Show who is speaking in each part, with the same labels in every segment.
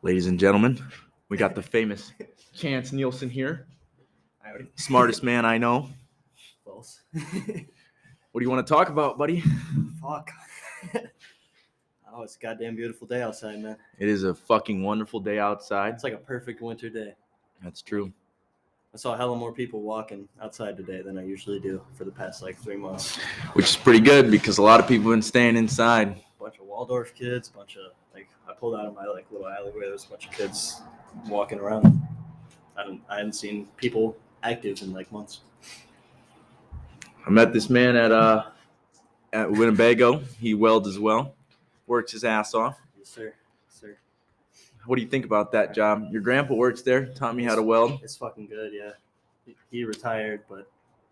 Speaker 1: Ladies and gentlemen, we got the famous Chance Nielsen here. Smartest man I know.
Speaker 2: False.
Speaker 1: What do you want to talk about, buddy?
Speaker 2: Fuck. Oh, it's a goddamn beautiful day outside, man.
Speaker 1: It is a fucking wonderful day outside.
Speaker 2: It's like a perfect winter day.
Speaker 1: That's true.
Speaker 2: I saw hella more people walking outside today than I usually do for the past 3 months.
Speaker 1: Which is pretty good because a lot of people have been staying inside.
Speaker 2: A bunch of Waldorf kids, I pulled out of my little alleyway. There was a bunch of kids walking around. I hadn't seen people active in months.
Speaker 1: I met this man at Winnebago. He welds as well. Works his ass off.
Speaker 2: Yes, sir. Sir.
Speaker 1: What do you think about that job? Your grandpa works there, taught me how to weld.
Speaker 2: It's fucking good, yeah. He retired, but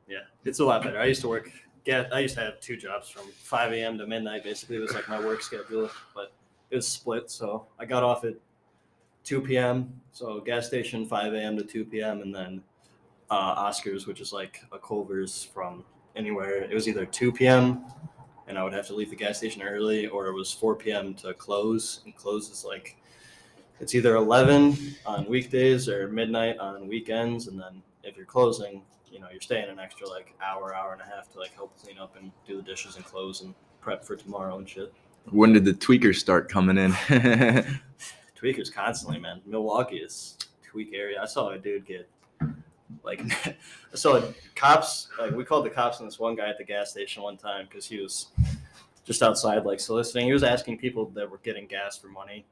Speaker 2: yeah, it's a lot better. I used to have 2 jobs from 5 a.m. to midnight. Basically, it was like my work schedule, but it was split. So I got off at 2 p.m. So gas station 5 a.m. to 2 p.m. and then Oscars, which is like a Culver's from anywhere. It was either 2 p.m. and I would have to leave the gas station early, or it was 4 p.m. to close. And close is it's either 11 on weekdays or midnight on weekends. And then if you're closing, you're staying an extra hour and a half to help clean up and do the dishes and close and prep for tomorrow and shit.
Speaker 1: When did the tweakers start coming in?
Speaker 2: Tweakers constantly, man. Milwaukee is tweak area. I saw a dude get I saw cops. We called the cops on this one guy at the gas station one time because he was just outside soliciting. He was asking people that were getting gas for money.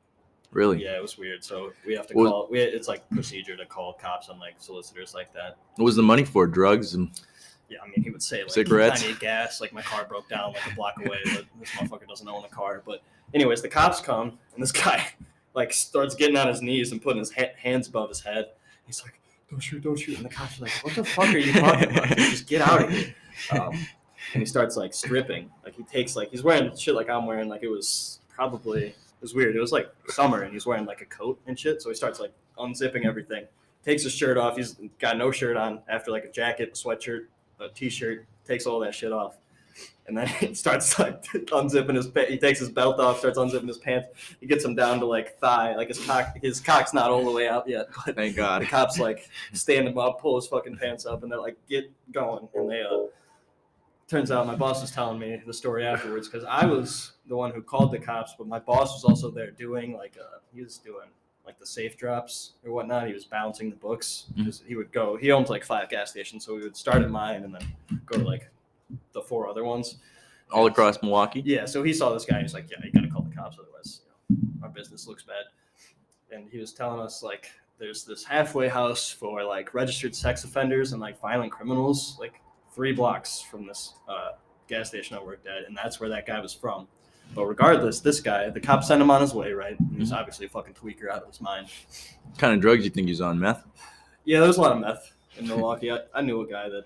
Speaker 1: Really?
Speaker 2: Yeah, it was weird. So we have to call. It's procedure to call cops on solicitors like that.
Speaker 1: What was the money for? Drugs and.
Speaker 2: Yeah, I mean, he would say
Speaker 1: cigarettes.
Speaker 2: I need gas. My car broke down a block away. But this motherfucker doesn't own a car. But anyways, the cops come and this guy starts getting on his knees and putting his hands above his head. He's like, "Don't shoot, don't shoot!" And the cops are like, "What the fuck are you talking about? Just get out of here!" And he starts stripping. He takes he's wearing shit I'm wearing. It was weird. It was summer and he's wearing a coat and shit. So he starts unzipping everything. Takes his shirt off. He's got no shirt on after a jacket, a sweatshirt, a t-shirt. Takes all that shit off. And then he starts unzipping his pants. He takes his belt off, starts unzipping his pants. He gets him down to thigh. His cock's not all the way out yet. But
Speaker 1: thank God.
Speaker 2: The cops stand him up, pull his fucking pants up, and they're get going. And they turns out my boss was telling me the story afterwards because I was the one who called the cops, but my boss was also there doing he was doing the safe drops or whatnot. He was balancing the books. He would go. He owned 5 gas stations, so we would start at mine and then go to the 4 other ones
Speaker 1: all across Milwaukee.
Speaker 2: Yeah, so he saw this guy and he's like, "Yeah, you gotta call the cops, otherwise our business looks bad." And he was telling us there's this halfway house for registered sex offenders and violent criminals 3 blocks from this gas station I worked at, and that's where that guy was from. But regardless, this guy, the cops sent him on his way, right? He was obviously a fucking tweaker out of his mind.
Speaker 1: What kind of drugs do you think he was on? Meth?
Speaker 2: Yeah, there's a lot of meth in Milwaukee. I knew a guy that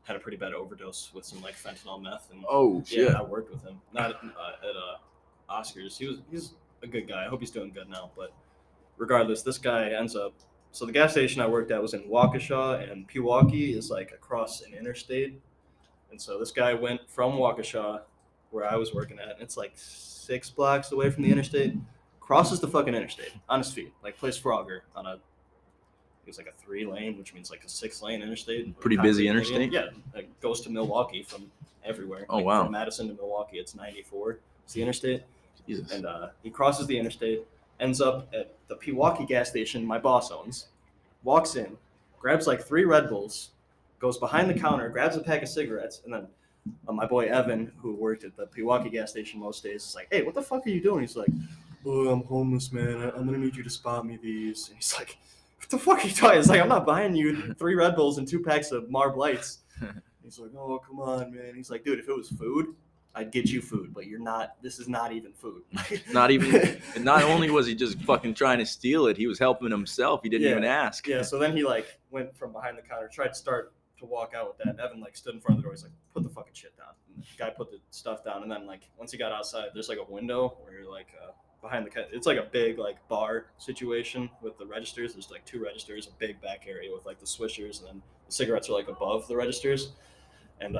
Speaker 2: had a pretty bad overdose with some fentanyl meth. And
Speaker 1: shit.
Speaker 2: Yeah, I worked with him. Not at Oscars. He's a good guy. I hope he's doing good now. But regardless, this guy ends up. So the gas station I worked at was in Waukesha, and Pewaukee is across an interstate. And so this guy went from Waukesha, where I was working at, and it's 6 blocks away from the interstate, crosses the fucking interstate on his feet, plays Frogger on it was a 3-lane, which means a 6-lane interstate.
Speaker 1: Pretty busy interstate.
Speaker 2: Yeah, it goes to Milwaukee from everywhere.
Speaker 1: Oh wow!
Speaker 2: From Madison to Milwaukee, it's 94. It's the interstate.
Speaker 1: Jesus.
Speaker 2: And he crosses the interstate, ends up at the Pewaukee gas station my boss owns, walks in, grabs 3 Red Bulls, goes behind the counter, grabs a pack of cigarettes, and then my boy Evan, who worked at the Pewaukee gas station most days, is like, "Hey, what the fuck are you doing?" He's like, "Oh, I'm homeless, man. I'm gonna need you to spot me these." And he's like, "What the fuck are you doing?" It's I'm not buying you 3 Red Bulls and 2 packs of Marb Lights. He's like, "Oh, come on, man." He's like, "Dude, if it was food, I'd get you food, but you're not. This is not even food."
Speaker 1: Not even. And not only was he just fucking trying to steal it, he was helping himself. He didn't even ask.
Speaker 2: Yeah. So then he went from behind the counter, tried to start to walk out with that. And Evan stood in front of the door. He's like, "Put the fucking shit down." And the guy put the stuff down, and then once he got outside, there's a window where you're behind the. It's a big bar situation with the registers. There's 2 registers, a big back area with the swishers, and then the cigarettes are above the registers. And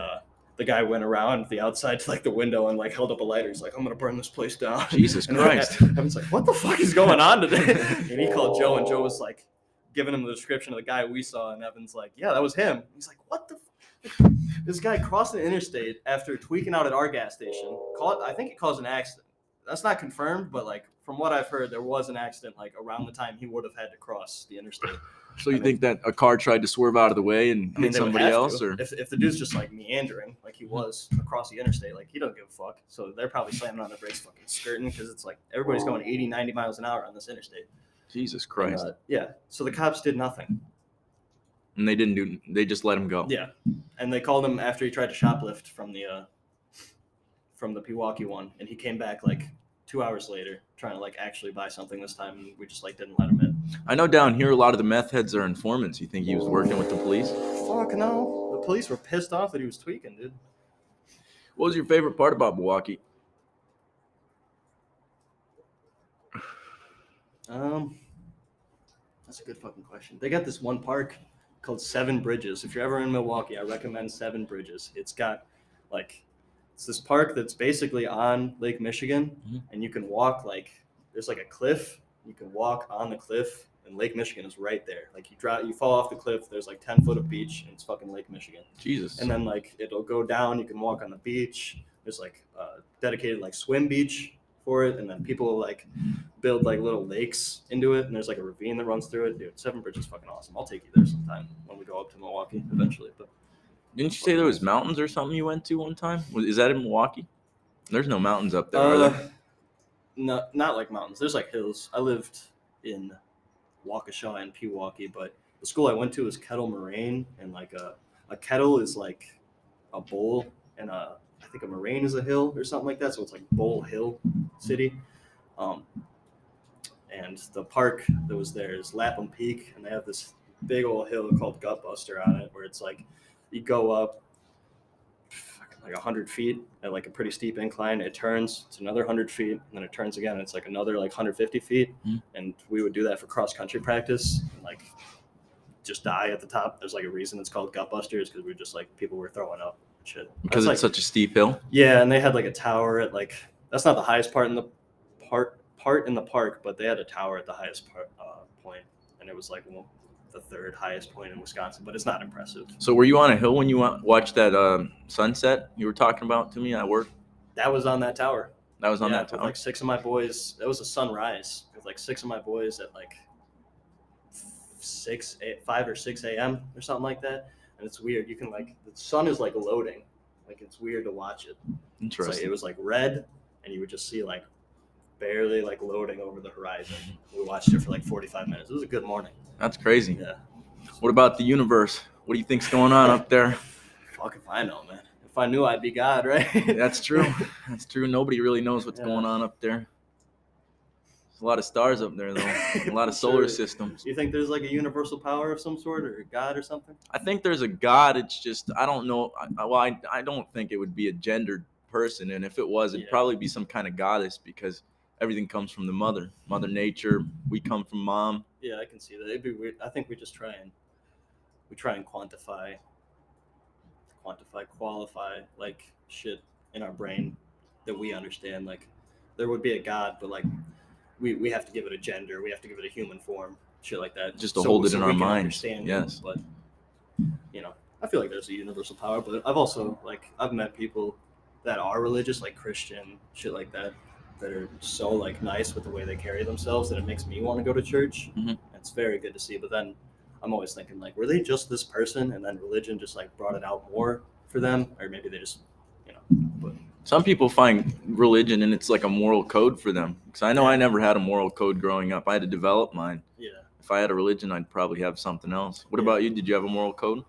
Speaker 2: the guy went around the outside to like the window and like held up a lighter. He's like, I'm gonna burn this place down.
Speaker 1: Jesus
Speaker 2: And
Speaker 1: Christ.
Speaker 2: Evan's like, what the fuck is going on today? And he called Joe, and Joe was like giving him the description of the guy we saw, and Evan's like, yeah, that was him. He's like, what the fuck? This guy crossed the interstate after tweaking out at our gas station. I think it caused an accident. That's not confirmed, but like from what I've heard, there was an accident like around the time he would have had to cross the interstate.
Speaker 1: So you think that a car tried to swerve out of the way and hit
Speaker 2: they would
Speaker 1: somebody
Speaker 2: have
Speaker 1: else,
Speaker 2: to.
Speaker 1: or
Speaker 2: If the dude's just like meandering, like he was across the interstate, like he don't give a fuck. So they're probably slamming on the brakes, fucking skirting, because it's like everybody's going 80, 90 miles an hour on this interstate.
Speaker 1: Jesus Christ?
Speaker 2: And, yeah. So the cops did nothing.
Speaker 1: And they just let him go.
Speaker 2: Yeah, and they called him after he tried to shoplift from the Pewaukee one, and he came back like 2 hours later trying to like actually buy something this time, and we just like didn't let him in.
Speaker 1: I know down here a lot of the meth heads are informants. You think he was working with the police?
Speaker 2: Fuck no. The police were pissed off that he was tweaking, dude.
Speaker 1: What was your favorite part about Milwaukee?
Speaker 2: That's a good fucking question. They got this one park called Seven Bridges. If you're ever in Milwaukee, I recommend Seven Bridges. It's this park that's basically on Lake Michigan, and you can walk there's like a cliff. You can walk on the cliff, and Lake Michigan is right there. Like you fall off the cliff. There's like 10 foot of beach, and it's fucking Lake Michigan.
Speaker 1: Jesus.
Speaker 2: And then like it'll go down. You can walk on the beach. There's like a dedicated like swim beach for it, and then people like build like little lakes into it, and there's like a ravine that runs through it. Dude, Seven Bridges is fucking awesome. I'll take you there sometime when we go up to Milwaukee eventually. But
Speaker 1: didn't you say there was mountains or something you went to one time? Is that in Milwaukee? There's no mountains up there, are there?
Speaker 2: No, not like mountains. There's like hills. I lived in Waukesha and Pewaukee, but the school I went to is Kettle Moraine, and like a kettle is like a bowl, and I think a moraine is a hill or something like that. So it's like Bowl Hill City. And the park that was there is Lapham Peak, and they have this big old hill called Gutbuster on it, where it's like you go up like 100 feet at like a pretty steep incline. It turns, it's another 100 feet, and then it turns again. And it's like another like 150 feet. And we would do that for cross country practice, and like just die at the top. There's like a reason it's called Gutbusters, because we're just like people were throwing up and shit.
Speaker 1: Because it's such a steep hill.
Speaker 2: Yeah, and they had like a tower at like, that's not the highest part in the park, but they had a tower at the highest point, and it was like the third highest point in Wisconsin, but it's not impressive.
Speaker 1: So were you on a hill when you watched that sunset you were talking about to me at work?
Speaker 2: That was on that tower.
Speaker 1: That was on that tower?
Speaker 2: With like 6 of my boys. That was a sunrise with like 6 of my boys at like 5 or 6 a.m. or something like that. And it's weird. You can like, the sun is like loading. Like it's weird to watch it.
Speaker 1: Interesting.
Speaker 2: Like, it was like red, and you would just see like barely like loading over the horizon. We watched it for like 45 minutes. It was a good morning.
Speaker 1: That's crazy.
Speaker 2: Yeah.
Speaker 1: What about the universe? What do you think's going on up there?
Speaker 2: Fuck if I know, man. If I knew, I'd be God, right?
Speaker 1: That's true. That's true. Nobody really knows what's going on up there. There's a lot of stars up there, though. A lot of solar systems.
Speaker 2: You think there's like a universal power of some sort, or a God or something?
Speaker 1: I think there's a God. It's just, I don't know. I don't think it would be a gendered person. And if it was, it'd probably be some kind of goddess, because everything comes from the mother nature. We come from mom.
Speaker 2: Yeah, I can see that. It'd be weird. I think we just try and quantify, qualify like shit in our brain that we understand. Like there would be a God, but like we have to give it a gender. We have to give it a human form. Shit like that.
Speaker 1: Just to hold it in our minds.
Speaker 2: Yes. But I feel like there's a universal power. But I've met people that are religious, like Christian, shit like that are so like nice with the way they carry themselves that it makes me want to go to church. It's very good to see. But then I'm always thinking, like, were they just this person, and then religion just like brought it out more for them, or maybe they just, But
Speaker 1: some people find religion and it's like a moral code for them. Because I know I never had a moral code growing up. I had to develop mine.
Speaker 2: Yeah.
Speaker 1: If I had a religion, I'd probably have something else. What about you? Did you have a moral code?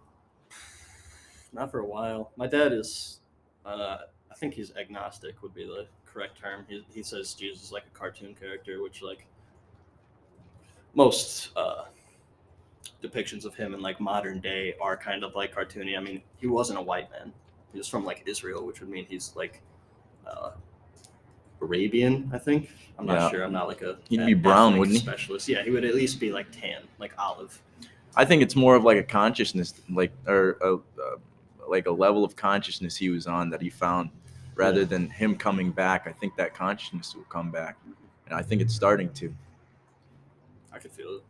Speaker 2: Not for a while. My dad is, I think he's agnostic would be the correct term. He says Jesus is like a cartoon character, which like most depictions of him in like modern day are kind of like cartoony. I mean, he wasn't a white man. He was from like Israel, which would mean he's like Arabian, I think. I'm not sure. I'm not like
Speaker 1: he'd be brown, wouldn't he?
Speaker 2: Specialist. Yeah, he would at least be like tan, like olive.
Speaker 1: I think it's more of like a consciousness, like or like a level of consciousness he was on that he found, rather than him coming back. I think that consciousness will come back, and I think it's starting to.
Speaker 2: I could feel it.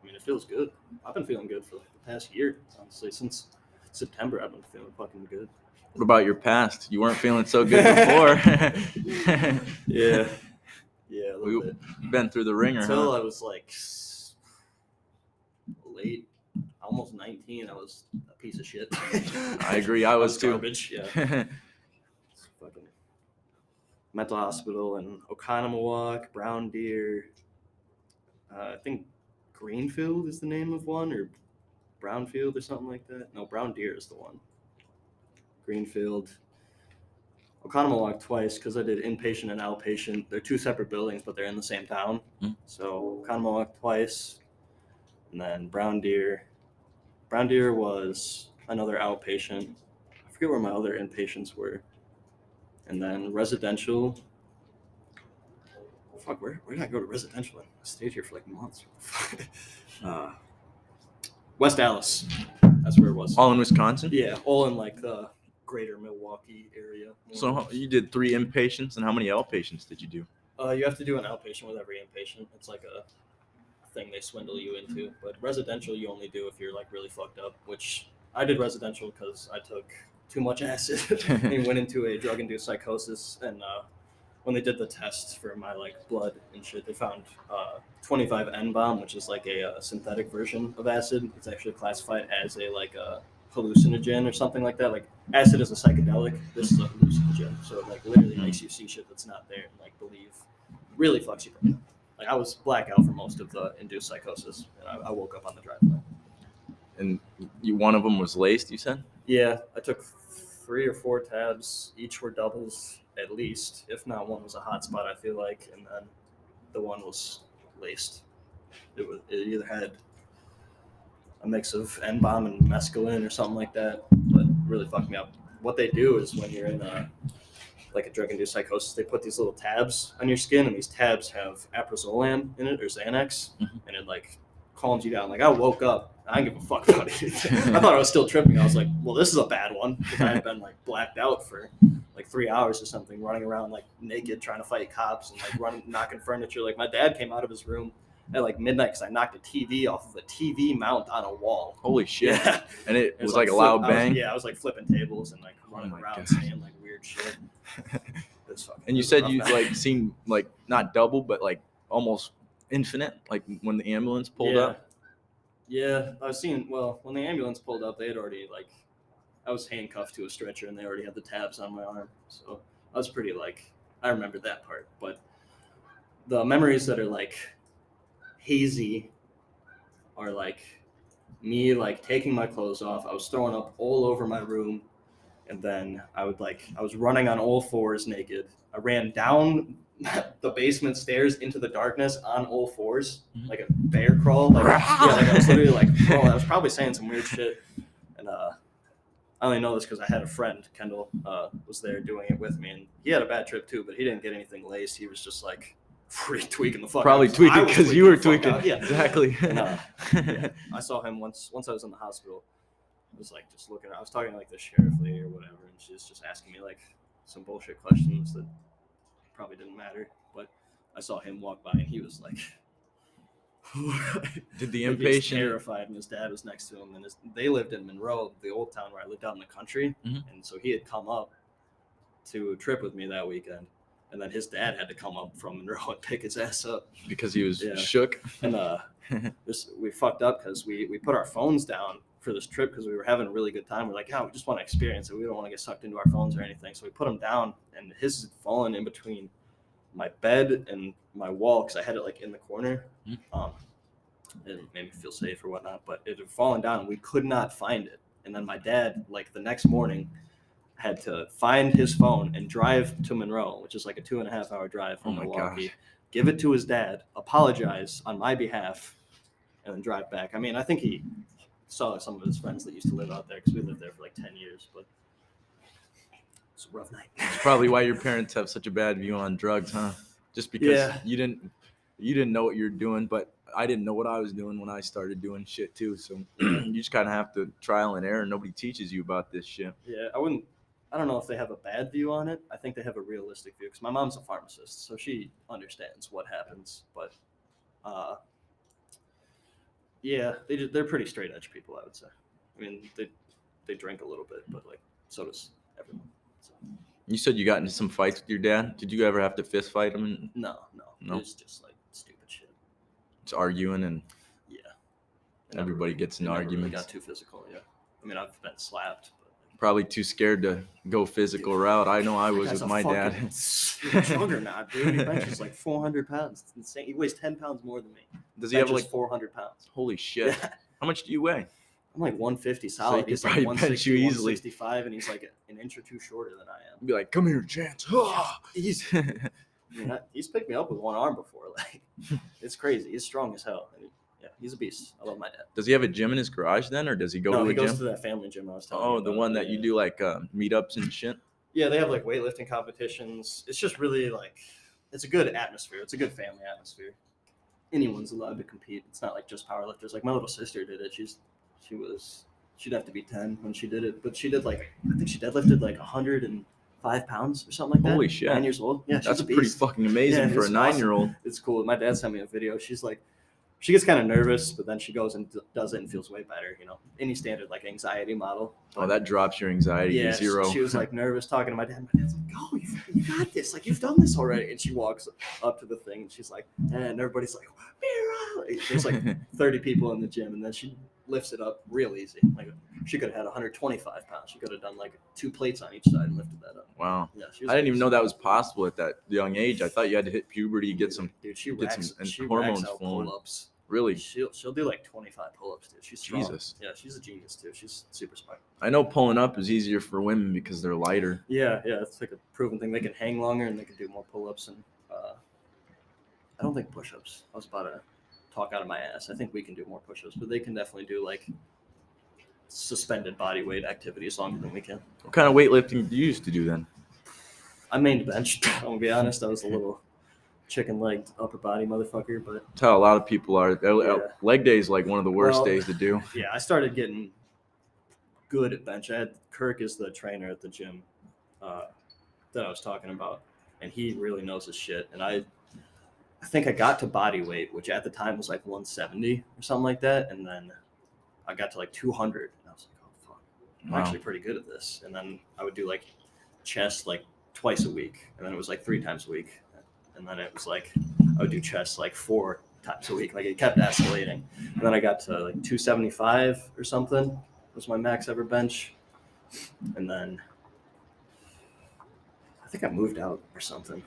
Speaker 2: I mean, it feels good. I've been feeling good for like the past year, honestly. Since September, I've been feeling fucking good.
Speaker 1: What about your past? You weren't feeling so good before.
Speaker 2: Yeah, a little bit.
Speaker 1: You've been through the ringer,
Speaker 2: Until
Speaker 1: huh?
Speaker 2: I was like late, almost 19, I was a piece of shit.
Speaker 1: I agree. I was too.
Speaker 2: Garbage. Yeah. Fucking mental hospital in Oconomowoc, Brown Deer. I think Greenfield is the name of one, or Brownfield or something like that. No, Brown Deer is the one. Greenfield. Oconomowoc twice because I did inpatient and outpatient. They're two separate buildings, but they're in the same town. So Oconomowoc twice, and then Brown Deer. Brown Deer was another outpatient. I forget where my other inpatients were. And then residential. Fuck, where did I go to residential? I stayed here for like months. West Dallas. That's where it was.
Speaker 1: All in Wisconsin?
Speaker 2: Yeah, all in like the greater Milwaukee area.
Speaker 1: So you did 3 inpatients, and how many outpatients did you do?
Speaker 2: You have to do an outpatient with every inpatient. It's like a thing they swindle you into. But residential you only do if you're like really fucked up, which I did residential because I took too much acid and went into a drug-induced psychosis. And when they did the tests for my like blood and shit, they found 25N-bomb, which is like a synthetic version of acid. It's actually classified as a like a hallucinogen or something like that. Like acid is a psychedelic, this is a hallucinogen, so it like literally makes you see shit that's not there and like believe, really fucks you brain up. Like I was blackout for most of the induced psychosis, and I woke up on the driveway.
Speaker 1: And one of them was laced, you said?
Speaker 2: Yeah, I took 3 or 4 tabs. Each were doubles at least, if not one was a hot spot, I feel like, and then the one was laced. It either had a mix of N-bomb and mescaline or something like that, but really fucked me up. What they do is when you're in like a drug-induced psychosis, they put these little tabs on your skin, and these tabs have aprazolam in it or Xanax, and it like calms you down. Like I woke up, I didn't give a fuck about anything. I thought I was still tripping. I was like, well, this is a bad one, because I had been like blacked out for like 3 hours or something, running around like naked trying to fight cops and like knocking furniture. Like my dad came out of his room at like midnight because I knocked a TV off of a TV mount on a wall.
Speaker 1: Holy shit!
Speaker 2: Yeah.
Speaker 1: And it was like a loud bang.
Speaker 2: I was like flipping tables and like running around saying like weird shit.
Speaker 1: And you said you like seen like not double, but like almost infinite, like when the ambulance pulled up.
Speaker 2: Yeah, I was seeing. Well, when the ambulance pulled up, they had already like, I was handcuffed to a stretcher and they already had the tabs on my arm. So I was pretty like, I remember that part. But the memories that are like hazy are like me like taking my clothes off. I was throwing up all over my room, and then I was running on all fours naked. I ran down the basement stairs into the darkness on all fours, like a bear crawl. Like, I was literally like, I was probably saying some weird shit. And I only know this because I had a friend, Kendall, was there doing it with me, and he had a bad trip too, but he didn't get anything laced. He was just like tweaking the fuck
Speaker 1: probably
Speaker 2: out.
Speaker 1: Tweaking because you were tweaking.
Speaker 2: Yeah,
Speaker 1: exactly.
Speaker 2: And, I saw him once I was in the hospital. I was like just looking. I was talking to like the sheriff lady or whatever, and she was just asking me like some bullshit questions that probably didn't matter. But I saw him walk by, and he was like,
Speaker 1: did the
Speaker 2: like, he was
Speaker 1: inpatient
Speaker 2: terrified, and his dad was next to him, and they lived in Monroe, the old town where I lived out in the country, and so he had come up to a trip with me that weekend. And then his dad had to come up from Monroe and pick his ass up
Speaker 1: because he was shook.
Speaker 2: And we fucked up because we put our phones down for this trip because we were having a really good time. We're like, we just want to experience it. We don't want to get sucked into our phones or anything. So we put them down, and his had fallen in between my bed and my wall because I had it like in the corner. It made me feel safe or whatnot, but it had fallen down and we could not find it. And then my dad, like the next morning, had to find his phone and drive to Monroe, which is like a 2.5 hour drive from Milwaukee, give it to his dad, apologize on my behalf, and then drive back. I mean, I think he saw some of his friends that used to live out there because we lived there for like 10 years, but it's a rough night.
Speaker 1: It's probably why your parents have such a bad view on drugs, huh? Just because you didn't know what you're doing. But I didn't know what I was doing when I started doing shit too. So you just kind of have to trial and error. Nobody teaches you about this shit.
Speaker 2: Yeah, I don't know if they have a bad view on it. I think they have a realistic view because my mom's a pharmacist, so she understands what happens. But yeah, they're pretty straight edge people, I would say. I mean, they drink a little bit, but like so does everyone. So.
Speaker 1: You said you got into some fights with your dad. Did you ever have to fist fight him?
Speaker 2: No.
Speaker 1: No?
Speaker 2: It's just like stupid shit.
Speaker 1: It's arguing and
Speaker 2: Yeah.
Speaker 1: everybody gets in arguments.
Speaker 2: Really got too physical. Yeah. I mean, I've been slapped. But
Speaker 1: probably too scared to go physical route. I know I was with my dad.
Speaker 2: Juggernaut, dude. He benches like 400 pounds. It's insane. He weighs 10 pounds more than me.
Speaker 1: Does he have like
Speaker 2: 400 pounds?
Speaker 1: Holy shit!
Speaker 2: Yeah.
Speaker 1: How much do you weigh?
Speaker 2: I'm like 150 solid.
Speaker 1: So
Speaker 2: he's
Speaker 1: probably
Speaker 2: like
Speaker 1: bench you
Speaker 2: 160,
Speaker 1: easily.
Speaker 2: 165, and he's like an inch or two shorter than I am.
Speaker 1: Be like, come here, Chance.
Speaker 2: He's picked me up with one arm before. Like, it's crazy. He's strong as hell. I mean, yeah, he's a beast. I love my dad.
Speaker 1: Does he have a gym in his garage then, or does he go to a gym?
Speaker 2: No, he goes to that family gym I was telling you about.
Speaker 1: The one that you do like meetups and shit?
Speaker 2: Yeah, they have like weightlifting competitions. It's just really like, it's a good atmosphere. It's a good family atmosphere. Anyone's allowed to compete. It's not like just powerlifters. Like my little sister did it. She'd have to be 10 when she did it, but she did like, I think she deadlifted like 105 pounds or something like that.
Speaker 1: Holy shit.
Speaker 2: 9 years old. Yeah,
Speaker 1: that's pretty fucking amazing for a 9-year-old.
Speaker 2: Awesome. It's cool. My dad sent me a video. She's like, she gets kind of nervous, but then she goes and does it and feels way better. You know, any standard like anxiety model.
Speaker 1: Oh, that drops your anxiety to zero.
Speaker 2: She was like nervous talking to my dad. My dad's like, "Oh, you got this! Like you've done this already." And she walks up to the thing and she's like, and everybody's like, "Mira!" There's like 30 people in the gym, and then she lifts it up real easy. Like she could have had 125 pounds. She could have done like 2 plates on each side and lifted that up.
Speaker 1: Wow.
Speaker 2: Yeah,
Speaker 1: I didn't even know that was possible at that young age. I thought you had to hit puberty, get some,
Speaker 2: she
Speaker 1: racks
Speaker 2: hormones flowing. Pull-ups.
Speaker 1: Really?
Speaker 2: She'll do like 25 pull-ups, dude. She's strong.
Speaker 1: Jesus.
Speaker 2: Yeah, she's a genius too. She's super smart.
Speaker 1: I know pulling up is easier for women because they're lighter.
Speaker 2: Yeah, it's like a proven thing. They can hang longer and they can do more pull-ups and I don't think push-ups. I was about to talk out of my ass. I think we can do more push-ups, but they can definitely do like suspended body weight activities longer than we can.
Speaker 1: What kind of weightlifting do you used to do then?
Speaker 2: I mained bench. I'm gonna be honest. I was a little chicken-legged upper body motherfucker, but
Speaker 1: that's how a lot of people are. Yeah. Leg day is like one of the worst days to do.
Speaker 2: Yeah, I started getting good at bench. Kirk is the trainer at the gym that I was talking about, and he really knows his shit. And I think I got to body weight, which at the time was like 170 or something like that, and then I got to like 200, and I was like, oh fuck, I'm actually pretty good at this. And then I would do like chest like twice a week, and then it was like 3 times a week. And then it was like I would do chest like 4 times a week. Like it kept escalating. And then I got to like 275 or something was my max ever bench. And then I think I moved out or something.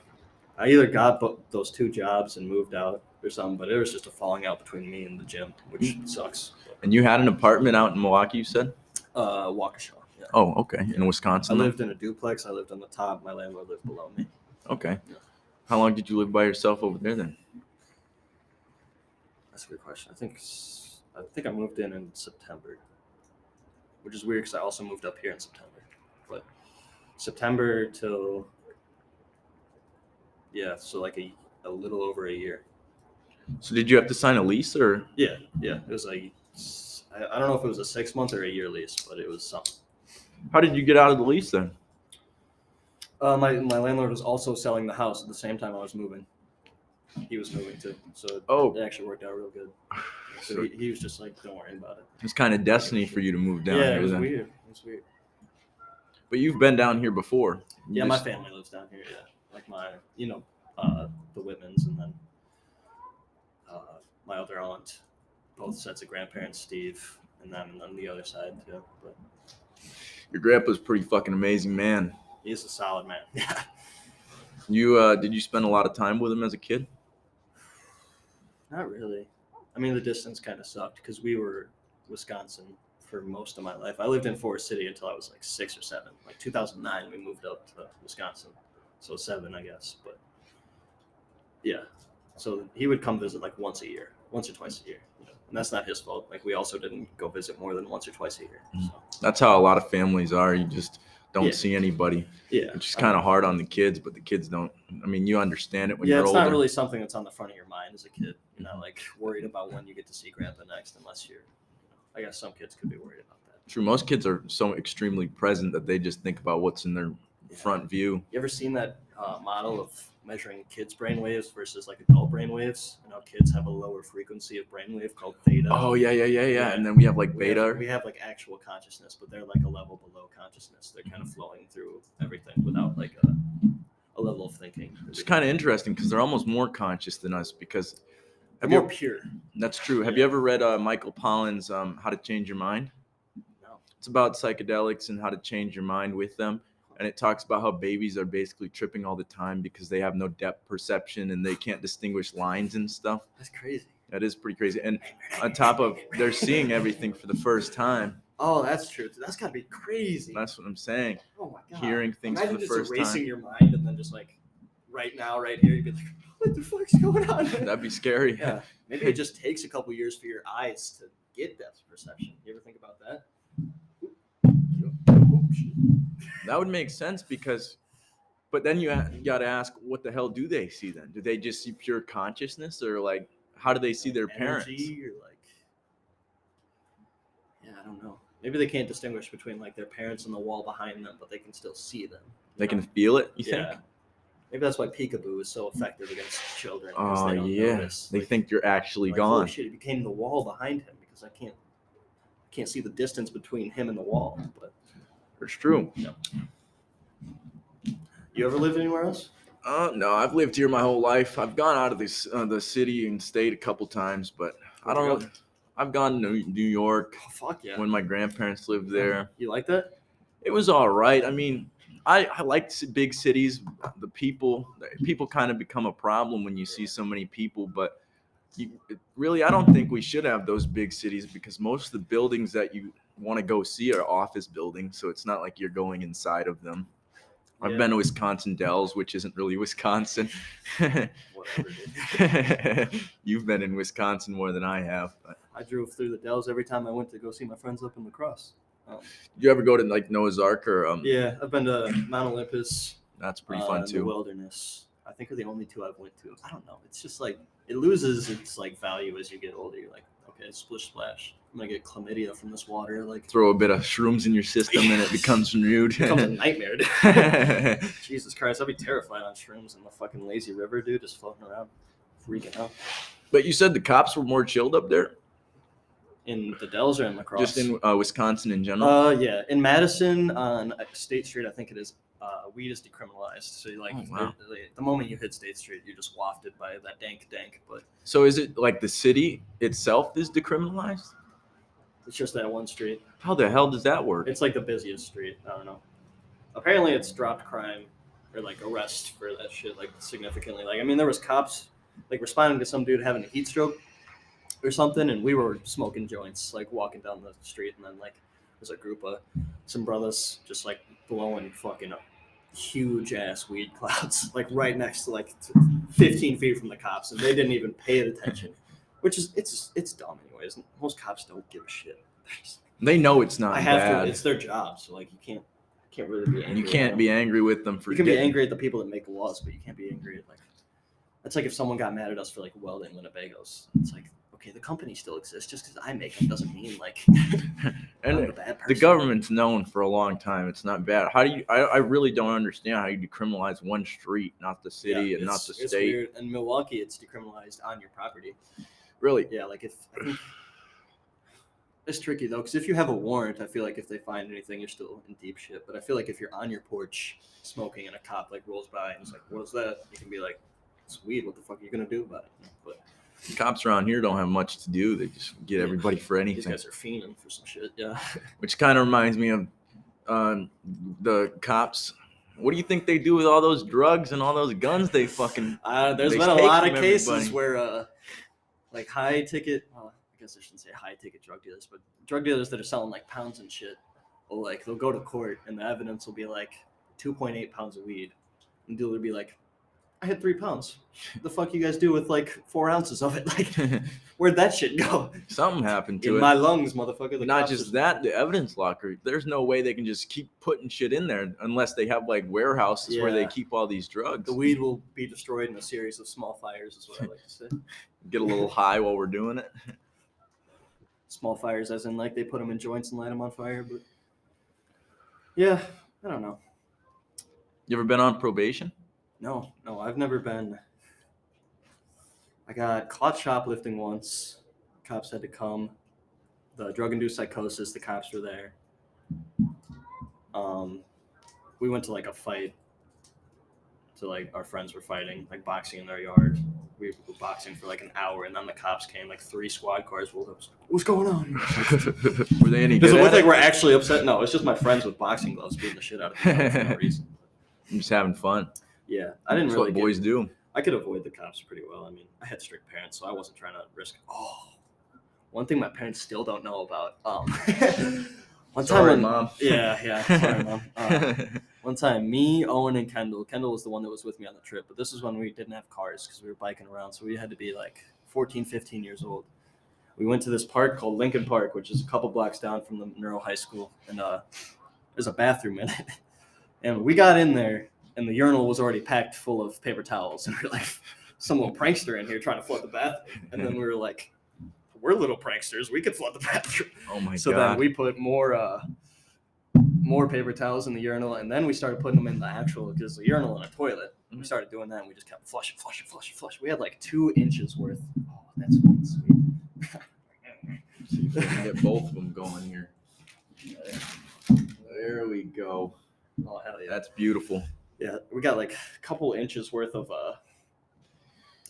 Speaker 2: I either got those 2 jobs and moved out or something, but it was just a falling out between me and the gym, which sucks.
Speaker 1: And you had an apartment out in Milwaukee, you said?
Speaker 2: Waukesha. Yeah.
Speaker 1: Oh, okay. In Wisconsin?
Speaker 2: I lived in a duplex. I lived on the top. My landlord lived below me.
Speaker 1: Okay. Yeah. How long did you live by yourself over there then?
Speaker 2: That's a good question. I think I moved in September, which is weird because I also moved up here in September. But September till so like a little over a year.
Speaker 1: So did you have to sign a lease or?
Speaker 2: Yeah. It was like I don't know if it was a 6-month or a year lease, but it was something.
Speaker 1: How did you get out of the lease then?
Speaker 2: My landlord was also selling the house at the same time I was moving. He was moving too, so it actually worked out real good. So he was just like, "Don't worry about it."
Speaker 1: It's kind of destiny for you to move down here.
Speaker 2: Yeah, it was weird.
Speaker 1: But you've been down here before.
Speaker 2: My family lives down here. Yeah, like the Whitmans, and then my other aunt, both sets of grandparents, Steve, and then on the other side too. But
Speaker 1: your grandpa's pretty fucking amazing, man.
Speaker 2: He's a solid man. Yeah.
Speaker 1: Did you spend a lot of time with him as a kid?
Speaker 2: Not really. I mean, the distance kind of sucked because we were Wisconsin for most of my life. I lived in Forest City until I was like 6 or 7. Like 2009, we moved up to Wisconsin, so 7, I guess. But yeah, so he would come visit like once or twice a year. And that's not his fault. Like we also didn't go visit more than once or twice a year. So.
Speaker 1: That's how a lot of families are. don't see anybody.
Speaker 2: Yeah.
Speaker 1: Which is kind of hard on the kids, but the kids don't. I mean, you understand it when
Speaker 2: Yeah,
Speaker 1: you're
Speaker 2: it's
Speaker 1: older.
Speaker 2: not really something that's on the front of your mind as a kid. You're not like worried about when you get to see grandpa next, unless you're. I guess some kids could be worried about that.
Speaker 1: True. Most kids are so extremely present that they just think about what's in their front view.
Speaker 2: You ever seen that model of measuring kids' brain waves versus like adult brain waves? And how kids have a lower frequency of brainwave called theta.
Speaker 1: Oh yeah. And then we have like beta.
Speaker 2: We have like actual consciousness, but they're like a level below consciousness. They're kind of flowing through everything without like a level of thinking.
Speaker 1: It's kind of interesting because they're almost more conscious than us because
Speaker 2: they're more pure.
Speaker 1: That's true. Have you ever read Michael Pollan's How to Change Your Mind?
Speaker 2: No.
Speaker 1: It's about psychedelics and how to change your mind with them. And it talks about how babies are basically tripping all the time because they have no depth perception and they can't distinguish lines and stuff.
Speaker 2: That's crazy.
Speaker 1: That is pretty crazy. And on top of they're seeing everything for the first time.
Speaker 2: Oh, that's true. That's got to be crazy.
Speaker 1: That's what I'm saying.
Speaker 2: Oh my God.
Speaker 1: Hearing things
Speaker 2: Imagine
Speaker 1: for the
Speaker 2: just
Speaker 1: first
Speaker 2: erasing
Speaker 1: time.
Speaker 2: your mind and then just like right now, right here, you'd be like, what the fuck's going on?
Speaker 1: That'd be scary.
Speaker 2: Yeah. Maybe it just takes a couple years for your eyes to get depth perception. You ever think about that?
Speaker 1: That would make sense because, but then you got to ask, what the hell do they see then? Do they just see pure consciousness, or like, how do they see their parents?
Speaker 2: Or like, yeah, I don't know. Maybe they can't distinguish between like their parents and the wall behind them, but they can still see them.
Speaker 1: They can feel it. You think?
Speaker 2: Maybe that's why peekaboo is so effective against children.
Speaker 1: Oh
Speaker 2: they don't notice.
Speaker 1: They think you're actually
Speaker 2: like,
Speaker 1: gone.
Speaker 2: Holy shit! It became the wall behind him because I can't see the distance between him and the wall. But
Speaker 1: it's true.
Speaker 2: No. You ever lived anywhere else?
Speaker 1: No, I've lived here my whole life. I've gone out of this the city and stayed a couple times, but I don't know. I've gone to New York.
Speaker 2: Oh, fuck yeah!
Speaker 1: When my grandparents lived there.
Speaker 2: You like that?
Speaker 1: It was all right. I mean, I like big cities. The people kind of become a problem when you see so many people, but really, I don't think we should have those big cities because most of the buildings that you want to go see are office buildings, so it's not like you're going inside of them. I've been to Wisconsin Dells, which isn't really Wisconsin.
Speaker 2: Whatever, dude.
Speaker 1: You've been in Wisconsin more than I have. But.
Speaker 2: I drove through the Dells every time I went to go see my friends up in La Crosse.
Speaker 1: Did you ever go to like Noah's Ark or?
Speaker 2: Yeah, I've been to Mount Olympus.
Speaker 1: That's pretty fun too.
Speaker 2: The Wilderness. I think are the only two I've went to. I don't know. It's just like it loses its like value as you get older. You're like, okay, splish splash. I'm gonna get chlamydia from this water. Like
Speaker 1: throw a bit of shrooms in your system and it becomes renewed.
Speaker 2: It becomes a nightmare, dude. Jesus Christ, I'd be terrified on shrooms in the fucking lazy river, dude, just floating around, freaking out.
Speaker 1: But you said the cops were more chilled up there?
Speaker 2: In the Dells or in La Crosse?
Speaker 1: Just in Wisconsin in general?
Speaker 2: Yeah. In Madison on State Street, I think it is, weed is decriminalized. So, like, the moment you hit State Street, you're just wafted by that dank. But
Speaker 1: so is it like the city itself is decriminalized?
Speaker 2: It's just that one street.
Speaker 1: How the hell does that work?
Speaker 2: It's like the busiest street. I don't know. Apparently, it's dropped crime or, like, arrest for that shit, like, significantly. Like, I mean, there was cops, like, responding to some dude having a heat stroke or something, and we were smoking joints, like walking down the street, and then like there's a group of some brothers just like blowing fucking huge ass weed clouds, like right next to like 15 feet from the cops, and they didn't even pay attention, which is it's dumb anyways. Most cops don't give a shit.
Speaker 1: They know it's not bad.
Speaker 2: It's their job, so like you can't really be angry.
Speaker 1: You can't be angry with them for.
Speaker 2: You can be angry at the people that make the laws, but you can't be angry at like. That's like if someone got mad at us for like welding Winnebagos. It's like. Okay, the company still exists. Just because I make them doesn't mean like
Speaker 1: and
Speaker 2: I'm a bad person.
Speaker 1: The government's known for a long time it's not bad. How do you? I really don't understand how you decriminalize one street, not the city and not the state. It's
Speaker 2: weird. In Milwaukee, it's decriminalized on your property.
Speaker 1: Really?
Speaker 2: Yeah, like I think it's tricky though, because if you have a warrant, I feel like if they find anything, you're still in deep shit. But I feel like if you're on your porch smoking and a cop like rolls by and is like, "What's that?" You can be like, "It's weed. What the fuck are you gonna do about it?" But
Speaker 1: cops around here don't have much to do. They just get everybody for anything.
Speaker 2: These guys are fiending for some shit, yeah.
Speaker 1: Which kind of reminds me of the cops. What do you think they do with all those drugs and all those guns they fucking...
Speaker 2: There's been a lot of cases where, like, high ticket... Well, I guess I shouldn't say high ticket drug dealers, but drug dealers that are selling, like, pounds and shit, will, like, they'll go to court and the evidence will be, like, 2.8 pounds of weed. And the dealer will be like, I had 3 pounds. The fuck you guys do with like 4 ounces of it? Like, where'd that shit go?
Speaker 1: Something happened to
Speaker 2: In
Speaker 1: it.
Speaker 2: my lungs, motherfucker. The
Speaker 1: Not
Speaker 2: cops
Speaker 1: just that, the evidence locker. There's no way they can just keep putting shit in there unless they have like warehouses where they
Speaker 2: Yeah.
Speaker 1: keep all these drugs.
Speaker 2: The weed will be destroyed in a series of small fires, is what I like to say.
Speaker 1: Get a little high while we're doing it.
Speaker 2: Small fires, as in like they put them in joints and light them on fire. But yeah, I don't know.
Speaker 1: You ever been on probation?
Speaker 2: No, I've never been. I got caught shoplifting once. Cops had to come. The drug-induced psychosis, the cops were there. We went to like a fight. So like our friends were fighting, like boxing in their yard. We were boxing for like an hour, and then the cops came, like 3 squad cars rolled up. What's going on?
Speaker 1: Were they any good?
Speaker 2: Does it
Speaker 1: at
Speaker 2: look like
Speaker 1: it?
Speaker 2: we're actually upset? No, it's just my friends with boxing gloves beating the shit out of each other for no reason.
Speaker 1: I'm just having fun.
Speaker 2: Yeah, I didn't
Speaker 1: That's
Speaker 2: really.
Speaker 1: what boys do.
Speaker 2: I could avoid the cops pretty well. I mean, I had strict parents, so I wasn't trying to risk. Oh, one thing my parents still don't know about. One
Speaker 1: Sorry,
Speaker 2: time,
Speaker 1: Mom.
Speaker 2: Yeah. Sorry, Mom. One time, me, Owen, and Kendall. Kendall was the one that was with me on the trip, but this was when we didn't have cars because we were biking around, so we had to be like 14, 15 years old. We went to this park called Lincoln Park, which is a couple blocks down from the Monroe High School, and there's a bathroom in it. And we got in there, and the urinal was already packed full of paper towels, and we were like, some little prankster in here trying to flood the bathroom. And then we were like, we're little pranksters, we could flood the bathroom.
Speaker 1: Oh my
Speaker 2: So
Speaker 1: god.
Speaker 2: then we put more paper towels in the urinal, and then we started putting them in the actual, because the urinal in a toilet. We started doing that, and we just kept flushing. We had like 2 inches worth. Oh, that's fucking sweet.
Speaker 1: See if we can get both of them going here. There we go.
Speaker 2: Oh, hell yeah.
Speaker 1: That's beautiful.
Speaker 2: Yeah, we got like a couple inches worth of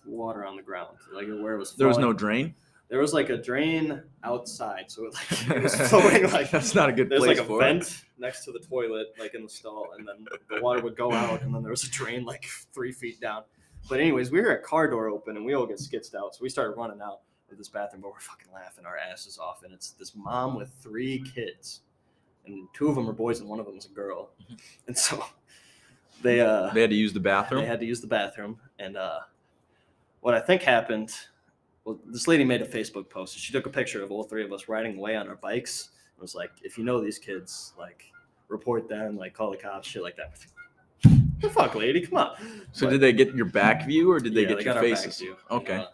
Speaker 2: water on the ground, like where it was.
Speaker 1: There was no drain?
Speaker 2: There was like a drain outside, so it was flowing like.
Speaker 1: That's not a good
Speaker 2: There's
Speaker 1: place
Speaker 2: like a
Speaker 1: for
Speaker 2: vent
Speaker 1: it.
Speaker 2: next to the toilet, like in the stall, and then the water would go out, and then there was a drain like 3 feet down. But anyways, we hear a car door open, and we all get skitzed out, so we started running out of this bathroom, but we're fucking laughing our asses off, and it's this mom with 3 kids, and 2 of them are boys, and 1 of them is a girl, and so they
Speaker 1: had to use the bathroom.
Speaker 2: They had to use the bathroom, and what I think happened. Well, this lady made a Facebook post. She took a picture of all 3 of us riding away on our bikes. It was like, if you know these kids, like, report them, like, call the cops, shit like that. The fuck, lady, come on.
Speaker 1: So did they get your back view, or did they get your
Speaker 2: got
Speaker 1: faces?
Speaker 2: Our back view.
Speaker 1: Okay.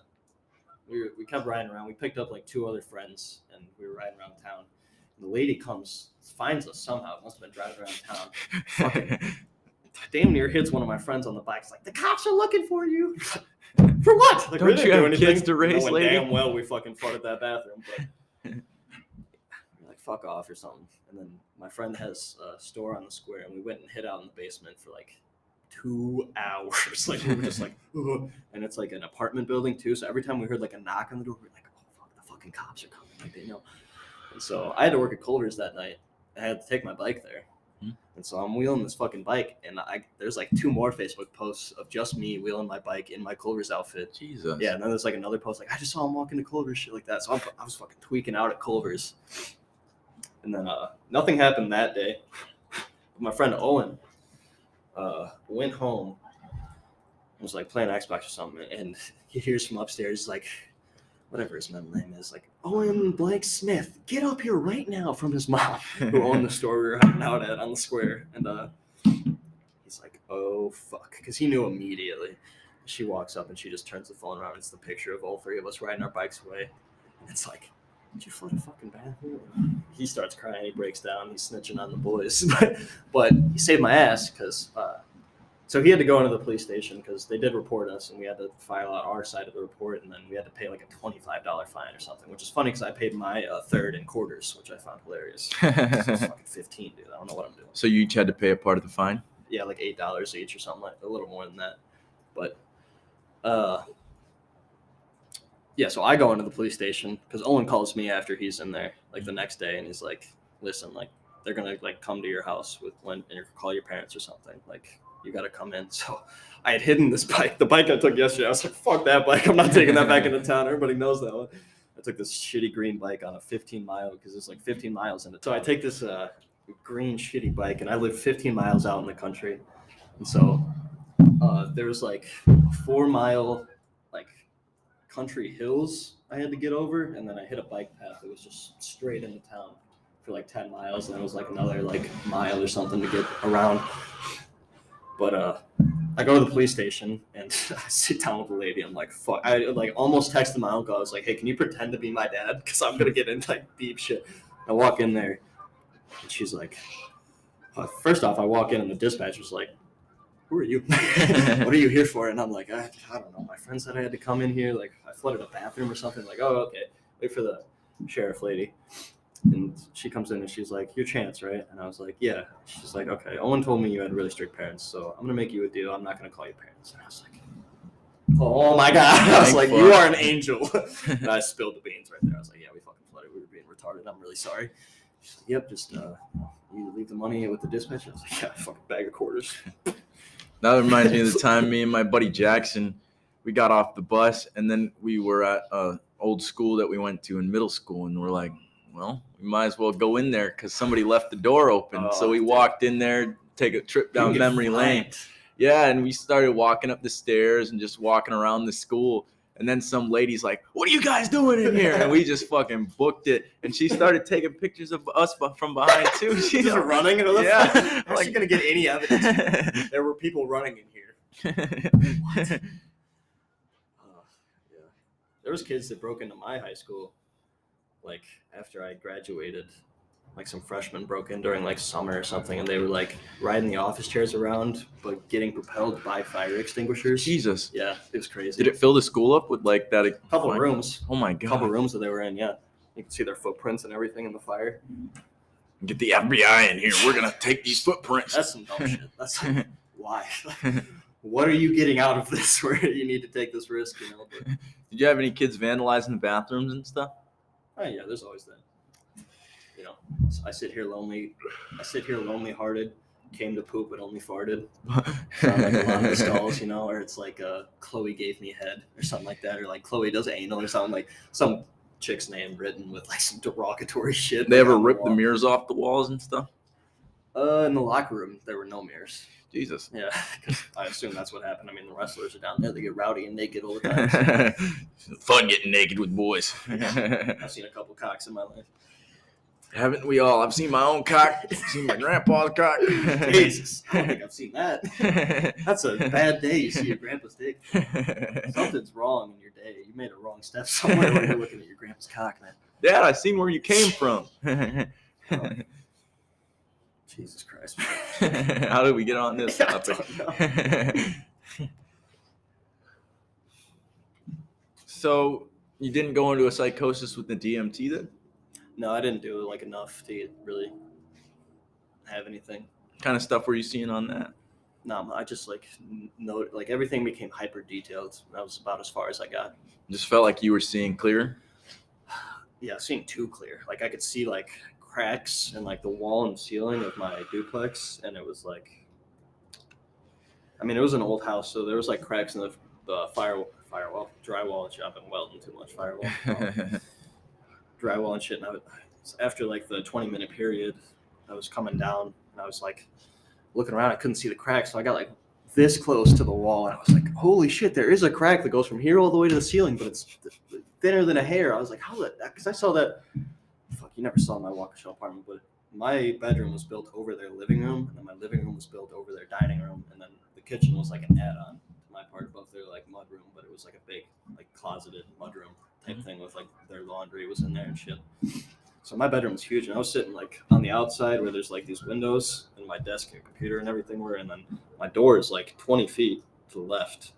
Speaker 2: And, we kept riding around. We picked up like 2 other friends, and we were riding around town. And the lady comes, finds us somehow. It must have been driving around town. Fucking damn near hits one of my friends on the bike. It's like, the cops are looking for you. For what? Like,
Speaker 1: Don't you have kids to raise,
Speaker 2: knowing
Speaker 1: lady?
Speaker 2: damn well we fucking flooded that bathroom, but we're like, fuck off or something. And then my friend has a store on the square, and we went and hid out in the basement for like 2 hours. Like, we were just like, ugh. And it's like an apartment building too, so every time we heard like a knock on the door, we were like, oh fuck, the fucking cops are coming, like they know. And so I had to work at Culver's that night. I had to take my bike there. And so I'm wheeling this fucking bike, and there's like 2 more Facebook posts of just me wheeling my bike in my Culver's outfit.
Speaker 1: Jesus.
Speaker 2: Yeah, and then there's like another post like, I just saw him walking to Culver's, shit like that. So I was fucking tweaking out at Culver's. And then nothing happened that day. But my friend Owen went home and was like playing Xbox or something, and he hears from upstairs like, whatever his middle name is, like, Owen Blake Smith, get up here right now, from his mom, who owned the store we were hanging out at on the square. And he's like, oh, fuck, because he knew immediately. She walks up, and she just turns the phone around. It's the picture of all 3 of us riding our bikes away. And it's like, did you flood a fucking bathroom? He starts crying. He breaks down. He's snitching on the boys. But he saved my ass because so he had to go into the police station because they did report us, and we had to file out our side of the report, and then we had to pay like a $25 fine or something, which is funny because I paid my third in quarters, which I found hilarious. It's fucking 15, dude. I don't know what I'm doing.
Speaker 1: So you each had to pay a part of the fine?
Speaker 2: Yeah, like $8 each or something, like a little more than that. But yeah, so I go into the police station because Owen calls me after he's in there, like the next day, and he's like, listen, like they're gonna like come to your house and call your parents or something, like you got to come in. So I had hidden this bike, the bike I took yesterday. I was like, fuck that bike. I'm not taking that back into town. Everybody knows that one. I took this shitty green bike on a 15 mile because it's like 15 miles into town. So I take this green shitty bike, and I live 15 miles out in the country. And so there was like 4-mile like country hills I had to get over, and then I hit a bike path that was just straight into town for like 10 miles, and it was like another like mile or something to get around. But I go to the police station and I sit down with the lady. I'm like, fuck. I like almost texted my uncle. I was like, hey, can you pretend to be my dad? Because I'm gonna get into like deep shit. I walk in there, and she's like, first off, I walk in and the dispatcher's like, who are you? What are you here for? And I'm like, I don't know. My friend said I had to come in here. Like, I flooded a bathroom or something. Like, oh, okay. Wait for the sheriff lady. And she comes in and she's like, your chance, right? And I was like, yeah. She's like, okay. Owen told me you had really strict parents, so I'm going to make you a deal. I'm not going to call you parents. And I was like, oh my God. I was like, you are an angel. And I spilled the beans right there. I was like, yeah, we fucking flooded. We were being retarded. I'm really sorry. She's like, yep, just you leave the money with the dispatcher. I was like, yeah, fucking bag of quarters.
Speaker 1: That reminds me of the time me and my buddy Jackson, we got off the bus, and then we were at an old school that we went to in middle school, and we're like, well, we might as well go in there because somebody left the door open. So we walked in there, take a trip down memory lane. Yeah, and we started walking up the stairs and just walking around the school. And then some lady's like, what are you guys doing in here? And we just fucking booked it. And she started taking pictures of us from behind, too. She's
Speaker 2: just running.
Speaker 1: Yeah.
Speaker 2: How is she going to get any evidence? There were people running in here. What? Yeah. There was kids that broke into my high school, like, after I graduated. Like, some freshmen broke in during, like, summer or something, and they were, like, riding the office chairs around, but getting propelled by fire extinguishers.
Speaker 1: Jesus.
Speaker 2: Yeah, it was crazy.
Speaker 1: Did it fill the school up with, like, that?
Speaker 2: Couple rooms.
Speaker 1: Oh, my God.
Speaker 2: Couple rooms that they were in, yeah. You can see their footprints and everything in the fire.
Speaker 1: Get the FBI in here. We're going to take these footprints.
Speaker 2: That's some dumb shit. That's like, why? What are you getting out of this where you need to take this risk, you know? But,
Speaker 1: did you have any kids vandalizing the bathrooms and stuff?
Speaker 2: Oh, yeah, there's always that. You know, so I sit here lonely-hearted, came to poop but only farted. Sound like a lot of the stalls, you know, or it's like Chloe gave me head or something like that, or like Chloe does anal or something, like some chick's name written with like some derogatory shit.
Speaker 1: They ever rip the mirrors off the walls and stuff?
Speaker 2: In the locker room, there were no mirrors.
Speaker 1: Jesus.
Speaker 2: Yeah, because I assume that's what happened. I mean, the wrestlers are down there. They get rowdy and naked all the time. So.
Speaker 1: Fun getting naked with boys.
Speaker 2: I've seen a couple cocks in my life.
Speaker 1: Haven't we all? I've seen my own cock. I've seen my grandpa's cock.
Speaker 2: Jesus, I don't think I've seen that. That's a bad day. You see your grandpa's dick. Something's wrong in your day. You made a wrong step somewhere when you're looking at your grandpa's cock, man.
Speaker 1: Dad, I seen where you came from.
Speaker 2: Jesus Christ.
Speaker 1: How did we get on this topic? So you didn't go into a psychosis with the DMT then?
Speaker 2: No, I didn't do like enough to really have anything.
Speaker 1: What kind of stuff were you seeing on that?
Speaker 2: No, I just like everything became hyper detailed. That was about as far as I got.
Speaker 1: Just felt like you were seeing clear?
Speaker 2: Yeah, seeing too clear. Like I could see like cracks in like the wall and ceiling of my duplex, and it was like, I mean, it was an old house, so there was like cracks in the drywall. I've been welding too much firewall. Drywall and shit. And after like the 20-minute period, I was coming down and I was like looking around. I couldn't see the crack, so I got like this close to the wall, and I was like, "Holy shit! There is a crack that goes from here all the way to the ceiling, but it's thinner than a hair." I was like, "How that?" Because I saw that. Fuck, you never saw my Waukesha apartment, but my bedroom was built over their living room, and then my living room was built over their dining room, and then the kitchen was like an add-on to my part above their like mud room, but it was like a big like closeted mud room type thing with like their laundry was in there and shit. So my bedroom was huge, and I was sitting like on the outside where there's like these windows and my desk and computer and everything were, and then my door is like 20 feet to the left,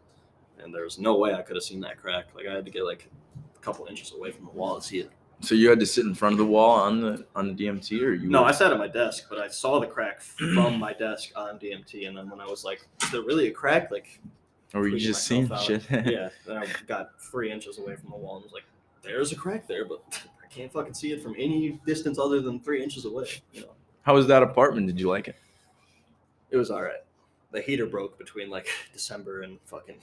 Speaker 2: and there was no way I could have seen that crack. Like I had to get like a couple inches away from the wall to see it. So
Speaker 1: you had to sit in front of the wall on the DMT, or you?
Speaker 2: No, I sat at my desk, but I saw the crack from my desk on DMT, and then when I was like, "Is there really a crack?" Like,
Speaker 1: or were you just seeing shit?
Speaker 2: Yeah. Then I got 3 inches away from the wall and was like, "There's a crack there, but I can't fucking see it from any distance other than 3 inches away." You know.
Speaker 1: How was that apartment? Did you like it?
Speaker 2: It was all right. The heater broke between like December and fucking.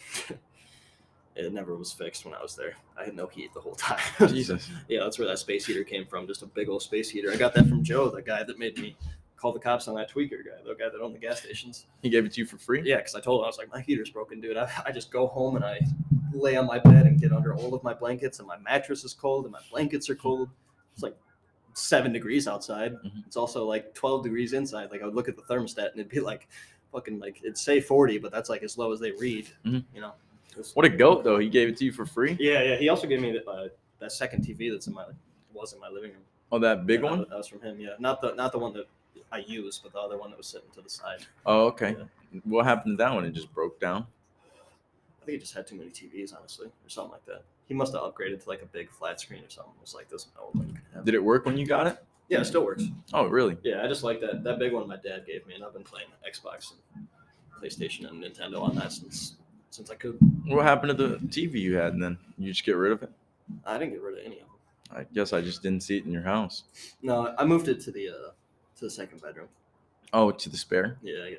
Speaker 2: It never was fixed when I was there. I had no heat the whole time.
Speaker 1: Jesus.
Speaker 2: Yeah, that's where that space heater came from. Just a big old space heater. I got that from Joe, the guy that made me called the cops on that tweaker guy, the guy that owned the gas stations.
Speaker 1: He gave it to you for free?
Speaker 2: Yeah, because I told him, I was like, my heater's broken, dude. I just go home and I lay on my bed and get under all of my blankets, and my mattress is cold and my blankets are cold. It's like 7 degrees outside.
Speaker 1: Mhm.
Speaker 2: It's also like 12 degrees inside. Like I would look at the thermostat and it'd be like fucking like it'd say 40, but that's like as low as they read.
Speaker 1: Mhm.
Speaker 2: You know.
Speaker 1: What a goat though. He gave it to you for free?
Speaker 2: Yeah. He also gave me that second TV that's in my living room.
Speaker 1: Oh, that big one?
Speaker 2: That was from him. Yeah, not the one that I used, but the other one that was sitting to the side.
Speaker 1: Oh, okay.
Speaker 2: Yeah.
Speaker 1: What happened to that one? It just broke down?
Speaker 2: I think he just had too many TVs, honestly, or something like that. He must have upgraded to like a big flat screen or something. It was like this old one you can have.
Speaker 1: Did it work when you got it?
Speaker 2: Yeah, it still works.
Speaker 1: Oh, really?
Speaker 2: Yeah, I just like that big one my dad gave me, and I've been playing Xbox and PlayStation and Nintendo on that since I could.
Speaker 1: What happened to the TV you had then? You just get rid of it?
Speaker 2: I didn't get rid of any of them.
Speaker 1: I guess I just didn't see it in your house.
Speaker 2: No, I moved it to the second bedroom.
Speaker 1: Oh, to the spare?
Speaker 2: Yeah.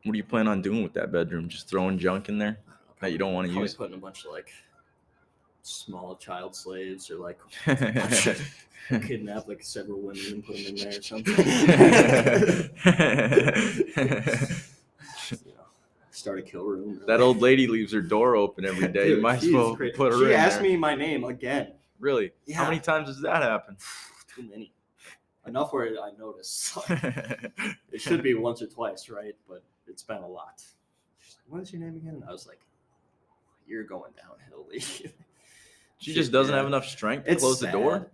Speaker 1: What do you plan on doing with that bedroom? Just throwing junk in there that you don't want to
Speaker 2: Probably
Speaker 1: use?
Speaker 2: putting a bunch of like small child slaves or like kidnap like several women and put them in there or something. Start a kill room.
Speaker 1: That old lady leaves her door open every day.
Speaker 2: Dude,
Speaker 1: you might as well put her in
Speaker 2: She
Speaker 1: there.
Speaker 2: asked me my name again.
Speaker 1: Really?
Speaker 2: Yeah.
Speaker 1: How many times does that happen?
Speaker 2: Too many. Enough where I notice. It should be once or twice, right? But it's been a lot. She's like, "What is your name again?" And I was like, "You're going downhill, Lee."
Speaker 1: She just doesn't have enough strength to close the door?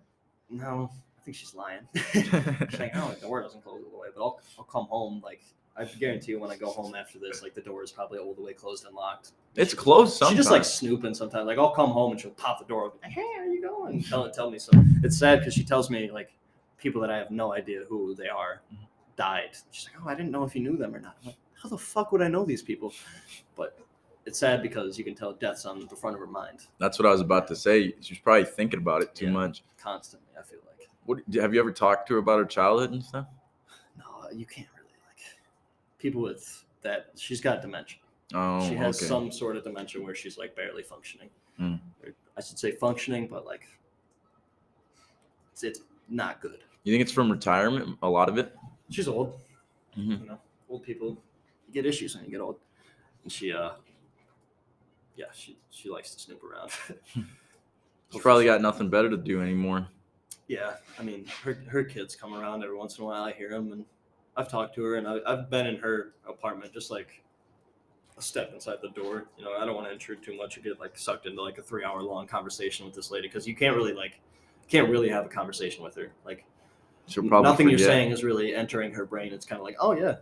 Speaker 2: No, I think she's lying. She's like, "Oh, the door doesn't close all the way." But I'll come home. Like, I guarantee you when I go home after this, like, the door is probably all the way closed and locked.
Speaker 1: It's closed sometimes.
Speaker 2: She just like snooping sometimes. Like, I'll come home and she'll pop the door open. Like, "Hey, how you going?" Tell me. So it's sad because she tells me like people that I have no idea who they are died. She's like, "Oh, I didn't know if you knew them or not." I'm like, how the fuck would I know these people? But it's sad because you can tell death's on the front of her mind.
Speaker 1: That's what I was about to say. She's probably thinking about it too much.
Speaker 2: Constantly, I feel like.
Speaker 1: Have you ever talked to her about her childhood and stuff?
Speaker 2: No, you can't really like people with that. She's got dementia.
Speaker 1: Oh,
Speaker 2: she has
Speaker 1: okay.
Speaker 2: some sort of dementia where she's like barely functioning.
Speaker 1: Hmm.
Speaker 2: I should say functioning, but like it's not good.
Speaker 1: You think it's from retirement? A lot of it?
Speaker 2: She's old.
Speaker 1: Mm-hmm.
Speaker 2: You know, old people, you get issues when you get old. And she likes to snoop around.
Speaker 1: She's probably got nothing better to do anymore.
Speaker 2: Yeah, I mean, her kids come around every once in a while. I hear them, and I've talked to her, and I've been in her apartment, just like a step inside the door. You know, I don't want to intrude too much. You get like sucked into like a 3-hour-long conversation with this lady because you can't really have a conversation with her. Like,
Speaker 1: She'll probably
Speaker 2: nothing
Speaker 1: forget.
Speaker 2: you're saying is really entering her brain. It's kind of like, oh yeah,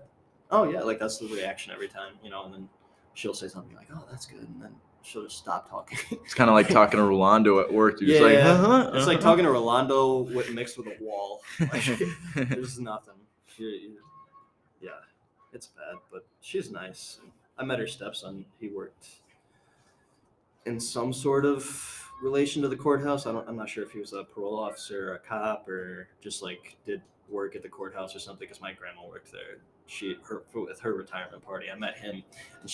Speaker 2: like that's the reaction every time, you know. And then she'll say something like, "Oh, that's good," and then she'll just stop talking.
Speaker 1: It's kind of like talking to Rolando at work. You're just like,
Speaker 2: It's like talking to Rolando mixed with a wall. Like, there's nothing. Yeah, it's bad, but she's nice. I met her stepson. He worked in some sort of relation to the courthouse. I'm not sure if he was a parole officer, or a cop, or just like did work at the courthouse or something. Because my grandma worked there. With her retirement party, I met him, and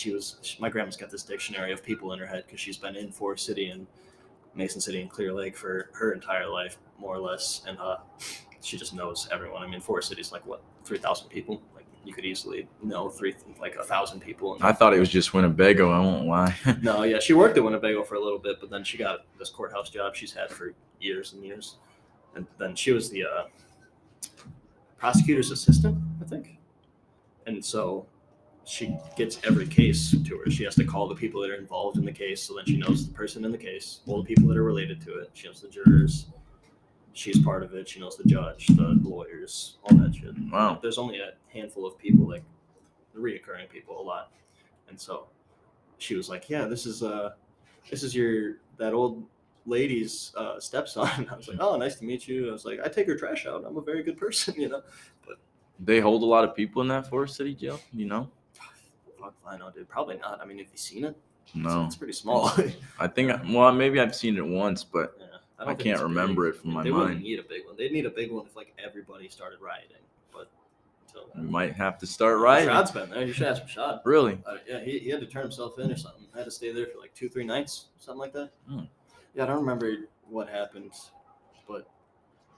Speaker 2: my grandma's got this dictionary of people in her head because she's been in Forest City and Mason City and Clear Lake for her entire life, more or less, and she just knows everyone. I mean, Forest City's like 3,000 people. Like you could easily know 1,000 people.
Speaker 1: I thought it was just Winnebago. I won't lie.
Speaker 2: No, yeah, she worked at Winnebago for a little bit, but then she got this courthouse job she's had for years and years, and then she was the prosecutor's assistant, I think. And so she gets every case to her. She has to call the people that are involved in the case. So then she knows the person in the case, all the people that are related to it. She knows the jurors. She's part of it. She knows the judge, the lawyers, all that shit.
Speaker 1: Wow.
Speaker 2: There's only a handful of people, like the reoccurring people, a lot. And so she was like, "Yeah, this is that old lady's stepson." I was like, "Oh, nice to meet you." I was like, "I take her trash out. I'm a very good person," you know. But
Speaker 1: they hold a lot of people in that Forest City jail, you know?
Speaker 2: Fuck, I know, dude. Probably not. I mean, have you seen it?
Speaker 1: No.
Speaker 2: It's pretty small.
Speaker 1: I think, maybe I've seen it once, but
Speaker 2: Yeah,
Speaker 1: I
Speaker 2: don't think
Speaker 1: can't
Speaker 2: it's
Speaker 1: remember
Speaker 2: big.
Speaker 1: it from my
Speaker 2: they
Speaker 1: mind.
Speaker 2: wouldn't need a big one. They'd need a big one if like everybody started rioting. But until
Speaker 1: We
Speaker 2: then,
Speaker 1: might have to start riding.
Speaker 2: Rashad's been there. You should ask Rashad.
Speaker 1: Really?
Speaker 2: Yeah, he had to turn himself in or something. Had to stay there for like 2-3 nights, something like that.
Speaker 1: Hmm.
Speaker 2: Yeah, I don't remember what happened, but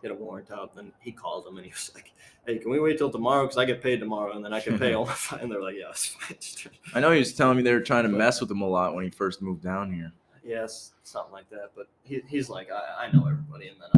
Speaker 2: get a warrant out. Then he called them and he was like, "Hey, can we wait till tomorrow? Because I get paid tomorrow, and then I can pay all my fine." And they're like, "Yeah, it's fine."
Speaker 1: I know he was telling me they were trying to
Speaker 2: But-
Speaker 1: mess with him a lot when he first moved down here.
Speaker 2: Yes, something like that. But he's like, I know everybody, and then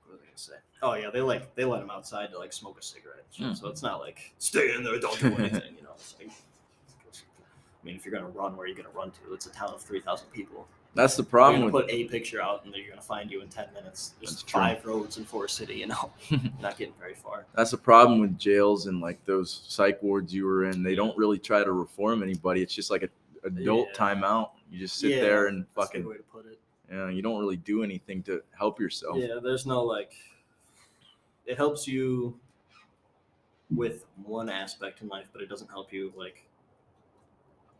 Speaker 2: what was I gonna say? Oh yeah, they let him outside to like smoke a cigarette. And shit.
Speaker 1: Hmm.
Speaker 2: So it's not like stay in there, don't do anything. You know, it's like, I mean, if you're gonna run, where are you gonna run to? It's a town of 3,000 people.
Speaker 1: That's the
Speaker 2: You're
Speaker 1: problem
Speaker 2: gonna
Speaker 1: with
Speaker 2: put a picture out, and they're gonna find you in 10 minutes. There's
Speaker 1: That's true.
Speaker 2: 5 roads in Forest City. You know, you're not getting very far.
Speaker 1: that's the problem with jails and like those psych wards you were in. They don't really try to reform anybody. It's just like a adult
Speaker 2: Yeah.
Speaker 1: timeout. You just sit there and
Speaker 2: that's a
Speaker 1: fucking
Speaker 2: good way to put it.
Speaker 1: you don't really do anything to help yourself.
Speaker 2: Yeah, there's no like. It helps you with one aspect in life, but it doesn't help you like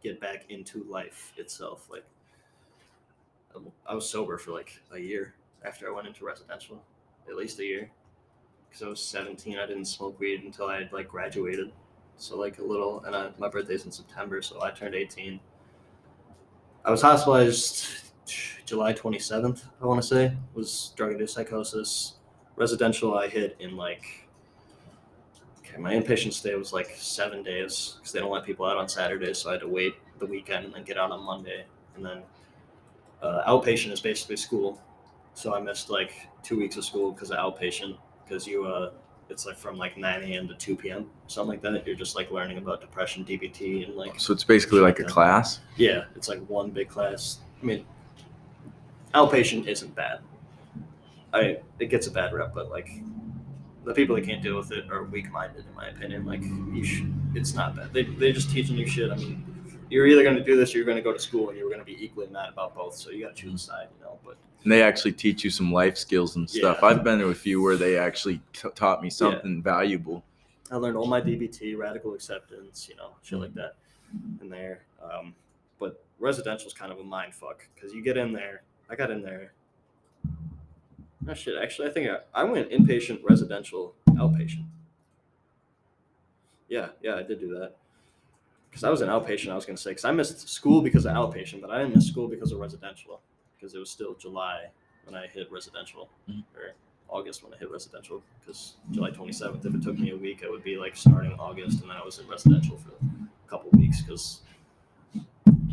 Speaker 2: get back into life itself. Like, I was sober for like a year after I went into residential, at least a year, because I was 17. I didn't smoke weed until I had like graduated, so like a little. And my birthday's in September, so I turned 18. I was hospitalized July 27th. I want to say was drug-induced psychosis. Residential, I hit in like. Okay, my inpatient stay was like 7 days because they don't let people out on Saturdays, so I had to wait the weekend and then get out on Monday. And then outpatient is basically school, so I missed like 2 weeks of school because of outpatient. Because it's like from like 9 a.m. to 2 p.m. something like that. You're just like learning about depression, DBT, and like
Speaker 1: So it's basically like a class.
Speaker 2: yeah, it's like one big class. I mean, outpatient isn't bad. It gets a bad rep, but like the people that can't deal with it are weak-minded, in my opinion. Like it's not bad. They're just teaching you shit. I mean, you're either going to do this or you're going to go to school, and you're going to be equally mad about both. So you got to choose a side, you know. But
Speaker 1: And they actually teach you some life skills and stuff.
Speaker 2: Yeah.
Speaker 1: I've been to a few where they actually taught me something valuable.
Speaker 2: I learned all my DBT, radical acceptance, you know, shit like that in there. But residential is kind of a mind fuck because you get in there. I got in there. Oh shit! Actually, I think I went inpatient, residential, outpatient. Yeah, I did do that. Because I was an outpatient, I was going to say, because I missed school because of outpatient, but I didn't miss school because of residential, because it was still July when I hit residential, or August when I hit residential, because July 27th, if it took me a week, I would be like starting August, and then I was in residential for a couple weeks, because I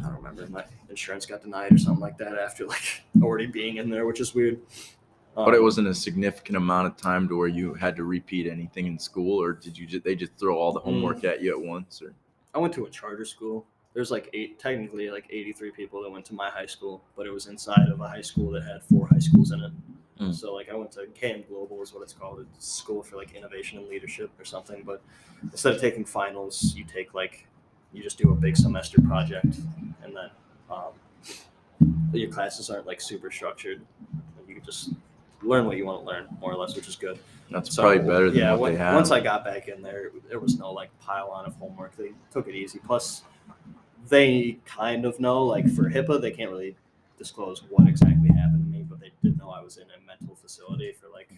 Speaker 2: don't remember, my insurance got denied or something like that after like already being in there, which is weird.
Speaker 1: But it wasn't a significant amount of time to where you had to repeat anything in school, or did you they just throw all the homework at you at once? Or
Speaker 2: I went to a charter school. There's like technically like 83 people that went to my high school, but it was inside of a high school that had 4 high schools in it. So like I went to KM Global is what it's called. It's school for like innovation and leadership or something. But instead of taking finals, you just do a big semester project, and then your classes aren't like super structured. You can just learn what you want to learn more or less, which is good.
Speaker 1: that's probably better than what they had.
Speaker 2: Once I got back in there was no like pile on of homework. They took it easy. Plus they kind of know, like for HIPAA, they can't really disclose what exactly happened to me, but they did know I was in a mental facility for like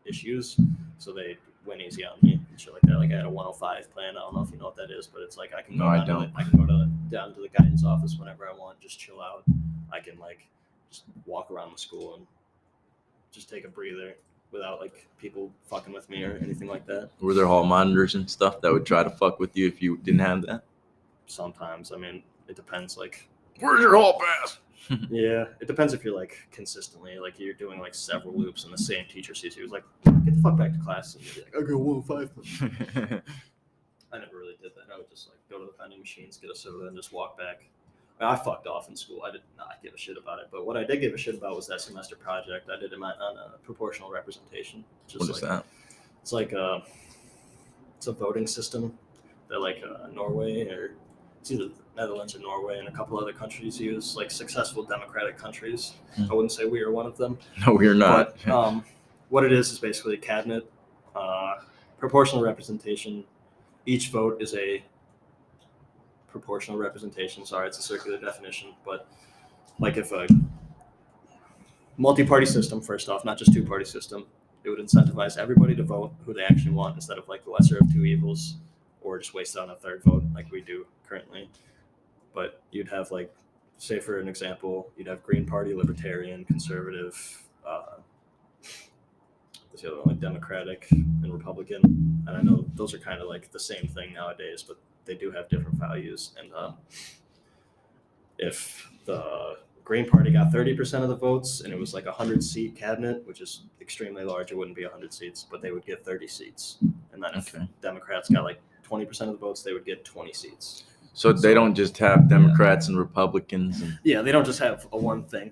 Speaker 2: issues, so they went easy on me and shit like that. Like I had a 105 plan. I don't know if you know what that is, but it's like I can go down to the guidance office whenever I want, just chill out. I can like just walk around the school and just take a breather without like people fucking with me or anything like that.
Speaker 1: Were there hall monitors and stuff that would try to fuck with you if you didn't have that?
Speaker 2: Sometimes, I mean, it depends. Like,
Speaker 1: where's your hall pass?
Speaker 2: Yeah, it depends if you're like consistently like you're doing like several loops and the same teacher sees you. He's like, get the fuck back to class, and you'd be like, I got 105. I never really did that. I would just like go to the vending machines, get a soda, and just walk back. I fucked off in school. I did not give a shit about it. But what I did give a shit about was that semester project I did on a proportional representation.
Speaker 1: What is that?
Speaker 2: It's like it's a voting system that like Norway, or it's either the Netherlands or Norway, and a couple other countries use, like successful democratic countries. I wouldn't say we are one of them.
Speaker 1: No, we're not.
Speaker 2: But what it is basically a cabinet, proportional representation. Each vote is a proportional representation. Sorry, it's a circular definition, but like if a multi-party system, first off, not just two-party system, it would incentivize everybody to vote who they actually want instead of like the lesser of two evils, or just waste it on a third vote like we do currently. But you'd have like, say for an example, you'd have Green Party, Libertarian, Conservative, What's the other one? Like Democratic and Republican. And I know those are kind of like the same thing nowadays, but they do have different values. And if the Green Party got 30% of the votes and it was like a 100-seat cabinet, which is extremely large, it wouldn't be 100 seats, but they would get 30 seats. And then if Democrats got like 20% of the votes, they would get 20 seats.
Speaker 1: So they don't just have Democrats and Republicans.
Speaker 2: Yeah, they don't just have a one thing.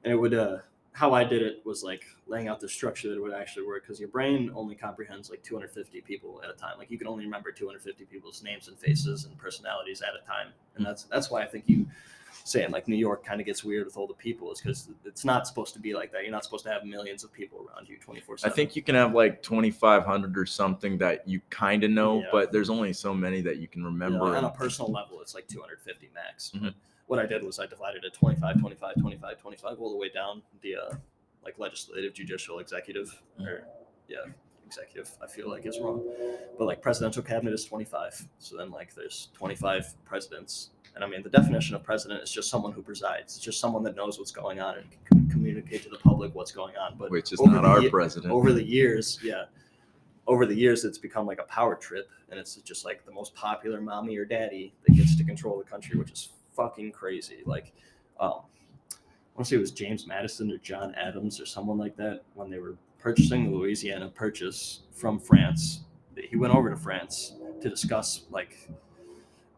Speaker 2: And it would, how I did it was like laying out the structure that it would actually work, because your brain only comprehends like 250 people at a time. Like you can only remember 250 people's names and faces and personalities at a time. And that's why I think you saying like New York kind of gets weird with all the people, is because it's not supposed to be like that. You're not supposed to have millions of people around you 24/7.
Speaker 1: I think you can have like 2,500 or something that you kind of know, but there's only so many that you can remember.
Speaker 2: On a personal level, it's like 250 max. Mm-hmm. What I did was I divided it 25, 25, 25, 25 all the way down the like legislative, judicial, executive, or executive, I feel like is wrong. But like presidential cabinet is 25. So then like there's 25 presidents. And I mean, the definition of president is just someone who presides. It's just someone that knows what's going on and can communicate to the public what's going on. But
Speaker 1: which is not our president.
Speaker 2: Over the years, it's become like a power trip, and it's just like the most popular mommy or daddy that gets to control the country, which is fucking crazy. Like, I want to say it was James Madison or John Adams or someone like that when they were purchasing the Louisiana Purchase from France. He went over to France to discuss like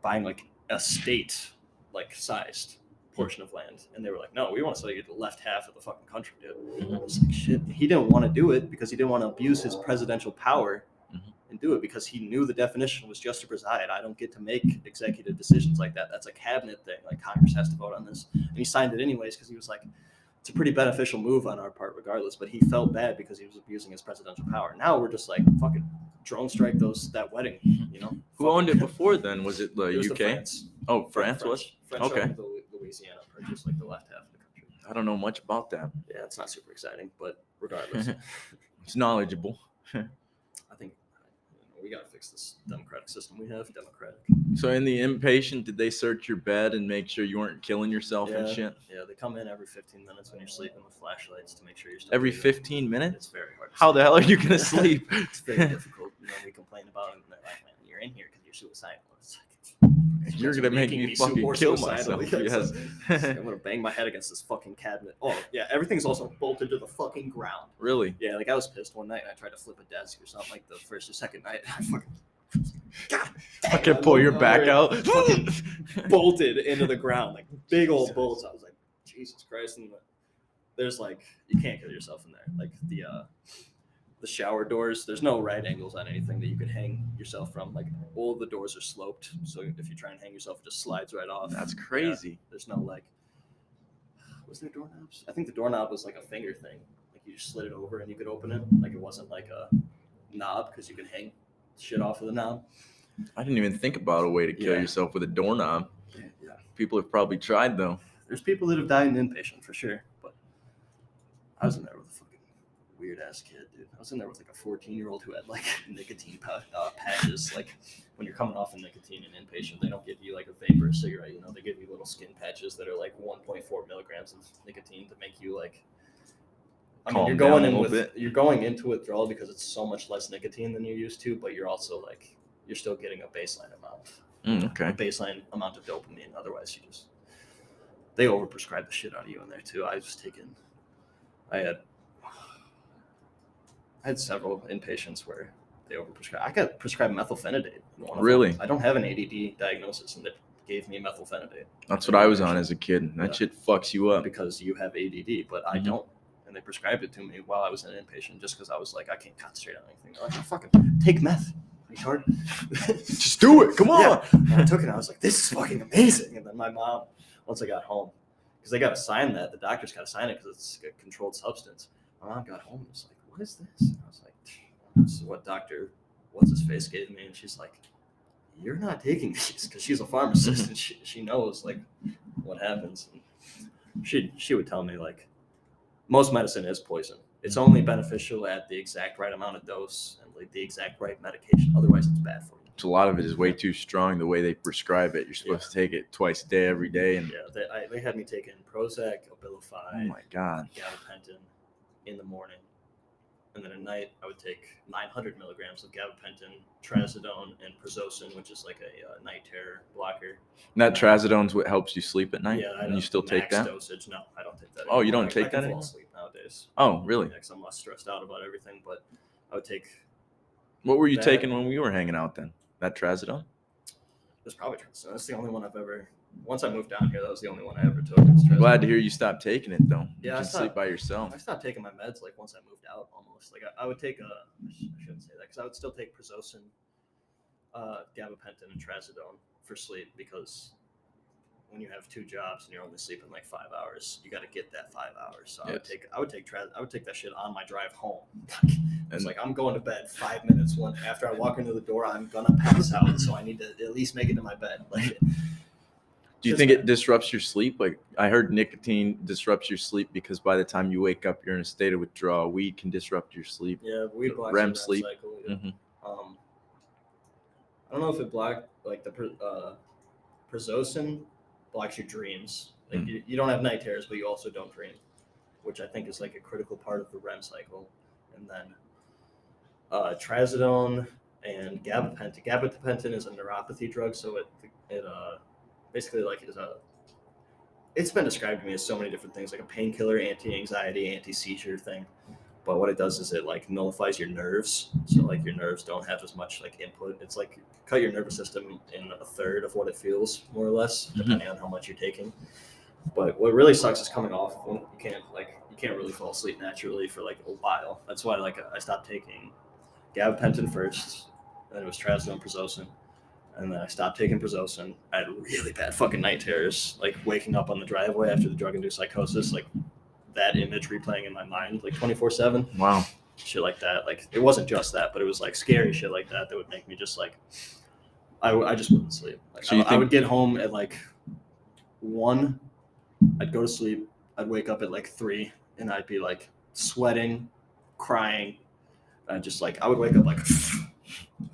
Speaker 2: buying like a state like sized portion of land, and they were like, no, we want to sell you the left half of the fucking country, dude. Mm-hmm. It's like shit. He didn't want to do it because he didn't want to abuse his presidential power and do it, because he knew the definition was just to preside. I don't get to make executive decisions like that. That's a cabinet thing. Like Congress has to vote on this, and he signed it anyways because he was like, it's a pretty beneficial move on our part regardless, but he felt bad because he was abusing his presidential power. Now we're just like, fucking drone strike that wedding, you know?
Speaker 1: Who owned it before then? Was it the
Speaker 2: it was
Speaker 1: UK?
Speaker 2: France.
Speaker 1: Oh, France was?
Speaker 2: French owned the Louisiana Purchase, like the left half of the country.
Speaker 1: I don't know much about that.
Speaker 2: Yeah, it's not super exciting, but regardless.
Speaker 1: It's knowledgeable.
Speaker 2: I think we got to fix this democratic system we have. Democratic.
Speaker 1: So in the inpatient, did they search your bed and make sure you weren't killing yourself and shit?
Speaker 2: Yeah, they come in every 15 minutes when you're sleeping with flashlights to make sure you're still
Speaker 1: every
Speaker 2: breathing.
Speaker 1: 15 minutes?
Speaker 2: It's very hard.
Speaker 1: How the hell are you going to sleep?
Speaker 2: It's very difficult. You know, we complain about it, and they're like, man, you're in here because you're suicidal. It's like,
Speaker 1: you're going to make me fucking kill myself. Yes.
Speaker 2: I'm going to bang my head against this fucking cabinet. Oh, yeah, everything's also bolted to the fucking ground.
Speaker 1: Really?
Speaker 2: Yeah, like I was pissed one night and I tried to flip a desk or something like the first or second night. I fucking... God dang,
Speaker 1: I can pull your back out.
Speaker 2: Fucking bolted into the ground, like big old bolts. I was like, Jesus Christ. And there's like, you can't kill yourself in there. Like the shower doors, there's no right angles on anything that you could hang yourself from. Like all of the doors are sloped, so if you try and hang yourself, it just slides right off.
Speaker 1: That's crazy.
Speaker 2: Yeah, there's no like, was there doorknobs? I think the doorknob was like a finger thing. Like you just slid it over and you could open it. Like it wasn't like a knob, because you could hang shit off of the knob.
Speaker 1: I didn't even think about a way to kill yourself with a doorknob.
Speaker 2: Yeah.
Speaker 1: People have probably tried though.
Speaker 2: There's people that have died in inpatient for sure, but I was in there with a fucking weird ass kid, dude. I was in there with like a 14-year-old who had like nicotine patches. Like when you're coming off of nicotine in inpatient, they don't give you like a vapor or cigarette, you know, they give you little skin patches that are like 1.4 milligrams of nicotine to make you like, I mean, you're going into withdrawal because it's so much less nicotine than you're used to, but you're also like, you're still getting a baseline amount. A baseline amount of dopamine. Otherwise, they overprescribe the shit out of you in there too. I had several inpatients where they overprescribed. I got prescribed methylphenidate.
Speaker 1: Really?
Speaker 2: I don't have an ADD diagnosis, and they gave me methylphenidate.
Speaker 1: That's what I was on as a kid. That shit fucks you up.
Speaker 2: Because you have ADD, but I don't. And they prescribed it to me while I was an inpatient just because I was like, I can't concentrate on anything. They're like, oh, fucking take meth. Retard.
Speaker 1: Just do it. Come on.
Speaker 2: Yeah. And I took it and I was like, this is fucking amazing. And then my mom, once I got home, because they got to sign that, the doctors got to sign it because it's a controlled substance. My mom got home and was like, what is this? And I was like, this is what Dr. What's-his-face gave me. And she's like, you're not taking these, because she's a pharmacist and she knows like what happens. And she would tell me like, most medicine is poison. It's only beneficial at the exact right amount of dose and like the exact right medication. Otherwise, it's bad for you.
Speaker 1: So a lot of it is way too strong the way they prescribe it. You're supposed to take it twice a day, every day. And
Speaker 2: they had me taking Prozac, Abilify,
Speaker 1: oh my God,
Speaker 2: gabapentin in the morning And then at night, I would take 900 milligrams of gabapentin, trazodone, and prazosin, which is like a night terror blocker.
Speaker 1: And that trazodone's what helps you sleep at night?
Speaker 2: Yeah, I
Speaker 1: And you
Speaker 2: don't
Speaker 1: still take
Speaker 2: max
Speaker 1: that?
Speaker 2: dosage. No, I don't take that
Speaker 1: Oh, you
Speaker 2: anymore.
Speaker 1: don't take
Speaker 2: I
Speaker 1: that
Speaker 2: can fall
Speaker 1: anymore?
Speaker 2: asleep nowadays.
Speaker 1: Oh, really?
Speaker 2: Yeah, 'cause I'm less stressed out about everything. But I would take
Speaker 1: What were you
Speaker 2: that.
Speaker 1: taking when we were hanging out then? That trazodone?
Speaker 2: It's probably trazodone. That's the only one I've ever. Once I moved down here, that was the only one I ever took. Was
Speaker 1: I'm glad to
Speaker 2: trazodone.
Speaker 1: hear you stopped taking it though. You
Speaker 2: Yeah, I
Speaker 1: can sleep
Speaker 2: stopped.
Speaker 1: by yourself.
Speaker 2: I stopped taking my meds like once I moved out. Almost like I would take I shouldn't say that because I would still take prazosin, gabapentin, and trazodone for sleep because when you have two jobs and you're only sleeping like 5 hours, you got to get that 5 hours. So
Speaker 1: Yes.
Speaker 2: I would take that shit on my drive home. It's
Speaker 1: And-
Speaker 2: like I'm going to bed 5 minutes after I walk into the door, I'm gonna pass out. So I need to at least make it to my bed. Like,
Speaker 1: Do you think it disrupts your sleep? Like I heard nicotine disrupts your sleep because by the time you wake up, you're in a state of withdrawal. Weed can disrupt your sleep.
Speaker 2: yeah, weed blocks
Speaker 1: REM
Speaker 2: the
Speaker 1: sleep.
Speaker 2: cycle. Yeah.
Speaker 1: Mhm.
Speaker 2: I don't know if it blocked like the prazosin blocks your dreams. Like you don't have night terrors, but you also don't dream, which I think is like a critical part of the REM cycle. And then trazodone and gabapentin. Gabapentin is a neuropathy drug, so it basically like is a. It's been described to me as so many different things, like a painkiller, anti-anxiety, anti-seizure thing. But what it does is it like nullifies your nerves, so like your nerves don't have as much like input. It's like cut your nervous system in a third of what it feels, more or less, depending on how much you're taking. But what really sucks is coming off when you can't really fall asleep naturally for like a while. That's why like I stopped taking gabapentin first, and then it was trazodone, prazosin, and then I stopped taking prazosin. I had really bad fucking night terrors, like waking up on the driveway after the drug-induced psychosis, like that image replaying in my mind, like 24/7.
Speaker 1: Wow.
Speaker 2: Shit like that. Like it wasn't just that, but it was like scary shit like that that would make me just like I just wouldn't sleep. Like
Speaker 1: So you
Speaker 2: I would get home at like 1. I'd go to sleep. I'd wake up at like 3, and I'd be like sweating, crying. I just like I would wake up like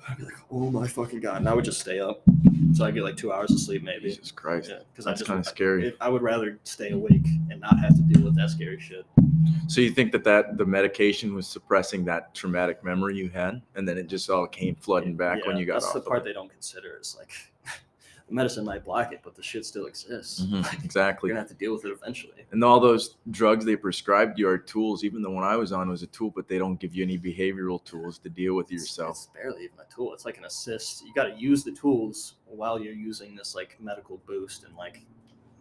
Speaker 2: I'd be like, oh my fucking god, and I would just stay up. So I'd get like 2 hours of sleep maybe.
Speaker 1: Jesus Christ.
Speaker 2: Yeah, because
Speaker 1: That's kind of scary.
Speaker 2: I would rather stay awake and not have to deal with that scary shit.
Speaker 1: So you think that the medication was suppressing that traumatic memory you had, and then it just all came flooding back when you got off?
Speaker 2: That's the part they don't consider. Is like the medicine might block it, but the shit still exists. Like,
Speaker 1: Exactly.
Speaker 2: You're gonna have to deal with it eventually.
Speaker 1: And all those drugs they prescribed you are tools. Even the one I was on was a tool, but they don't give you any behavioral tools to deal with yourself.
Speaker 2: It's barely even a tool. It's like an assist. You got to use the tools while you're using this like medical boost, and like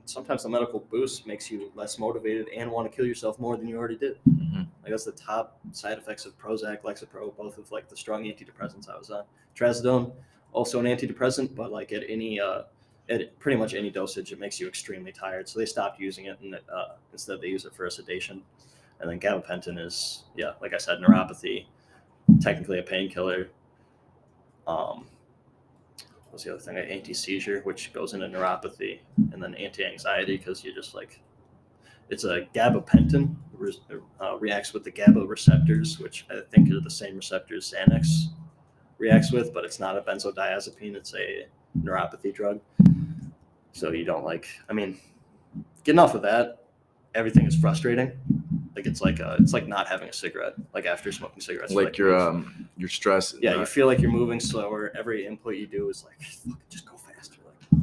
Speaker 2: sometimes the medical boost makes you less motivated and want to kill yourself more than you already did. Like that's the top side effects of Prozac, Lexapro, both of like the strong antidepressants I was on. Trazodone, also an antidepressant, but like at pretty much any dosage, it makes you extremely tired. So they stopped using it, and instead they use it for a sedation. And then gabapentin is, yeah, like I said, neuropathy, technically a painkiller. What's the other thing? Anti-seizure, which goes into neuropathy, and then anti-anxiety because you're just like, it's a gabapentin reacts with the GABA receptors, which I think are the same receptors Xanax reacts with, but it's not a benzodiazepine. It's a neuropathy drug. So you don't like. I mean, getting off of that, everything is frustrating. Like it's like not having a cigarette. Like after smoking cigarettes,
Speaker 1: like your stress.
Speaker 2: Yeah, you feel like you're moving slower. Every input you do is like, just go faster. Like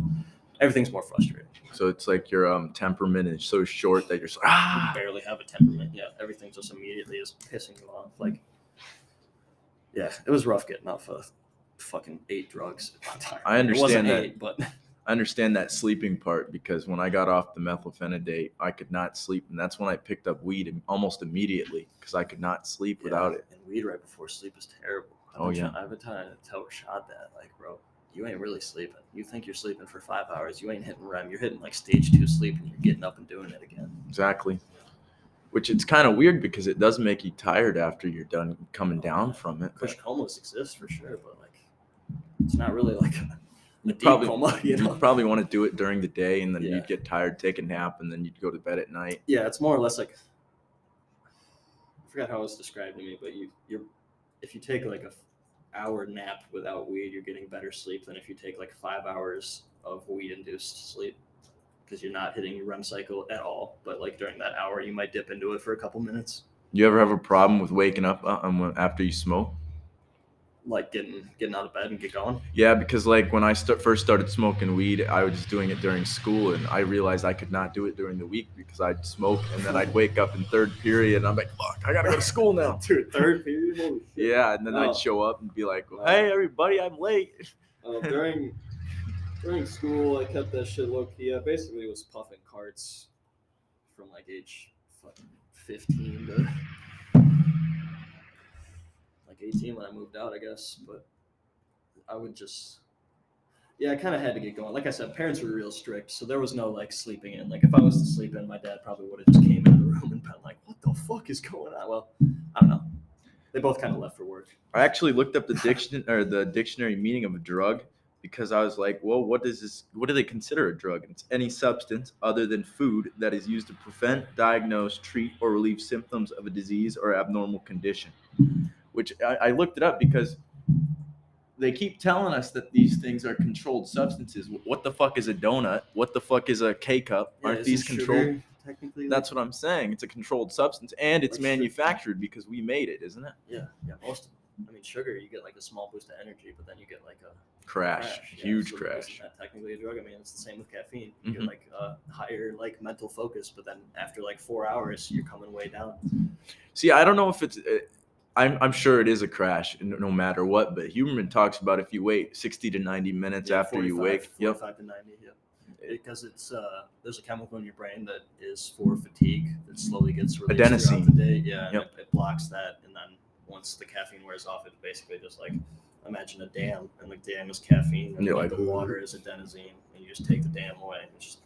Speaker 2: everything's more frustrating.
Speaker 1: So it's like your temperament is so short that you're just like,
Speaker 2: You barely have a temperament. Yeah, everything just immediately is pissing you off. Like, yeah, it was rough getting off of fucking 8 drugs at one time.
Speaker 1: I understand
Speaker 2: it wasn't
Speaker 1: that.
Speaker 2: 8, but
Speaker 1: I understand that sleeping part because when I got off the methylphenidate, I could not sleep, and that's when I picked up weed almost immediately because I could not sleep without it.
Speaker 2: And weed right before sleep is terrible. I've been trying to tell Rashad that, like, bro, you ain't really sleeping. You think you're sleeping for 5 hours. You ain't hitting REM. You're hitting like stage 2 sleep, and you're getting up and doing it again.
Speaker 1: Exactly. Which it's kind of weird because it does make you tired after you're done coming down from it.
Speaker 2: Kush comas exists for sure, but like, it's not really like a deep
Speaker 1: probably,
Speaker 2: coma. You know?
Speaker 1: You'd probably want to do it during the day, and then you'd get tired, take a nap, and then you'd go to bed at night.
Speaker 2: Yeah, it's more or less like, I forgot how it was described to me, but if you take like a hour nap without weed, you're getting better sleep than if you take like 5 hours of weed-induced sleep, because you're not hitting your REM cycle at all. But like during that hour, you might dip into it for a couple minutes.
Speaker 1: You ever have a problem with waking up after you smoke?
Speaker 2: Like getting out of bed and get going.
Speaker 1: Yeah, because like when I first started smoking weed, I was just doing it during school, and I realized I could not do it during the week because I'd smoke and then I'd wake up in third period, and I'm like, "Fuck, I gotta go to school now."
Speaker 2: Dude, third period. Holy shit.
Speaker 1: Yeah, and then I'd show up and be like, "Hey, everybody, I'm late."
Speaker 2: During school, I kept that shit low key. I basically was puffing carts from like age fucking 15 to like 18 when I moved out, I guess. But I would just, yeah, I kind of had to get going. Like I said, parents were real strict, so there was no like sleeping in. Like if I was to sleep in, my dad probably would have just came into the room and been like, "What the fuck is going on?" Well, I don't know. They both kind of left for work.
Speaker 1: I actually looked up the dictionary meaning of a drug because I was like, well, what do they consider a drug? It's any substance other than food that is used to prevent, diagnose, treat, or relieve symptoms of a disease or abnormal condition. Which I looked it up because they keep telling us that these things are controlled substances. What the fuck is a donut? What the fuck is a K cup?
Speaker 2: Yeah,
Speaker 1: Aren't these controlled?
Speaker 2: Sugar, technically?
Speaker 1: That's what I'm saying. It's a controlled substance, and it's
Speaker 2: Like sugar.
Speaker 1: manufactured because we made it, isn't it?
Speaker 2: Yeah, most of them. I mean, sugar, you get like a small boost of energy, but then you get like a
Speaker 1: Crash. Huge
Speaker 2: so
Speaker 1: crash.
Speaker 2: Isn't that technically a drug? I mean, it's the same with caffeine. You
Speaker 1: Mhm.
Speaker 2: get like a higher like mental focus, but then after like 4 hours, you're coming way down.
Speaker 1: See, I don't know if it's. I'm sure it is a crash, no matter what. But Huberman talks about if you wait 60 to 90 minutes after you wake.
Speaker 2: 45 to 90. Yep. Because it's there's a chemical in your brain that is for fatigue that slowly gets released
Speaker 1: Adenosine.
Speaker 2: throughout the day. Yeah,
Speaker 1: Yep.
Speaker 2: and it blocks that, and then once the caffeine wears off, it's basically just like imagine a dam, and the dam is caffeine, and
Speaker 1: You're
Speaker 2: like
Speaker 1: like,
Speaker 2: the water is adenosine, and you just take the dam away, and it's just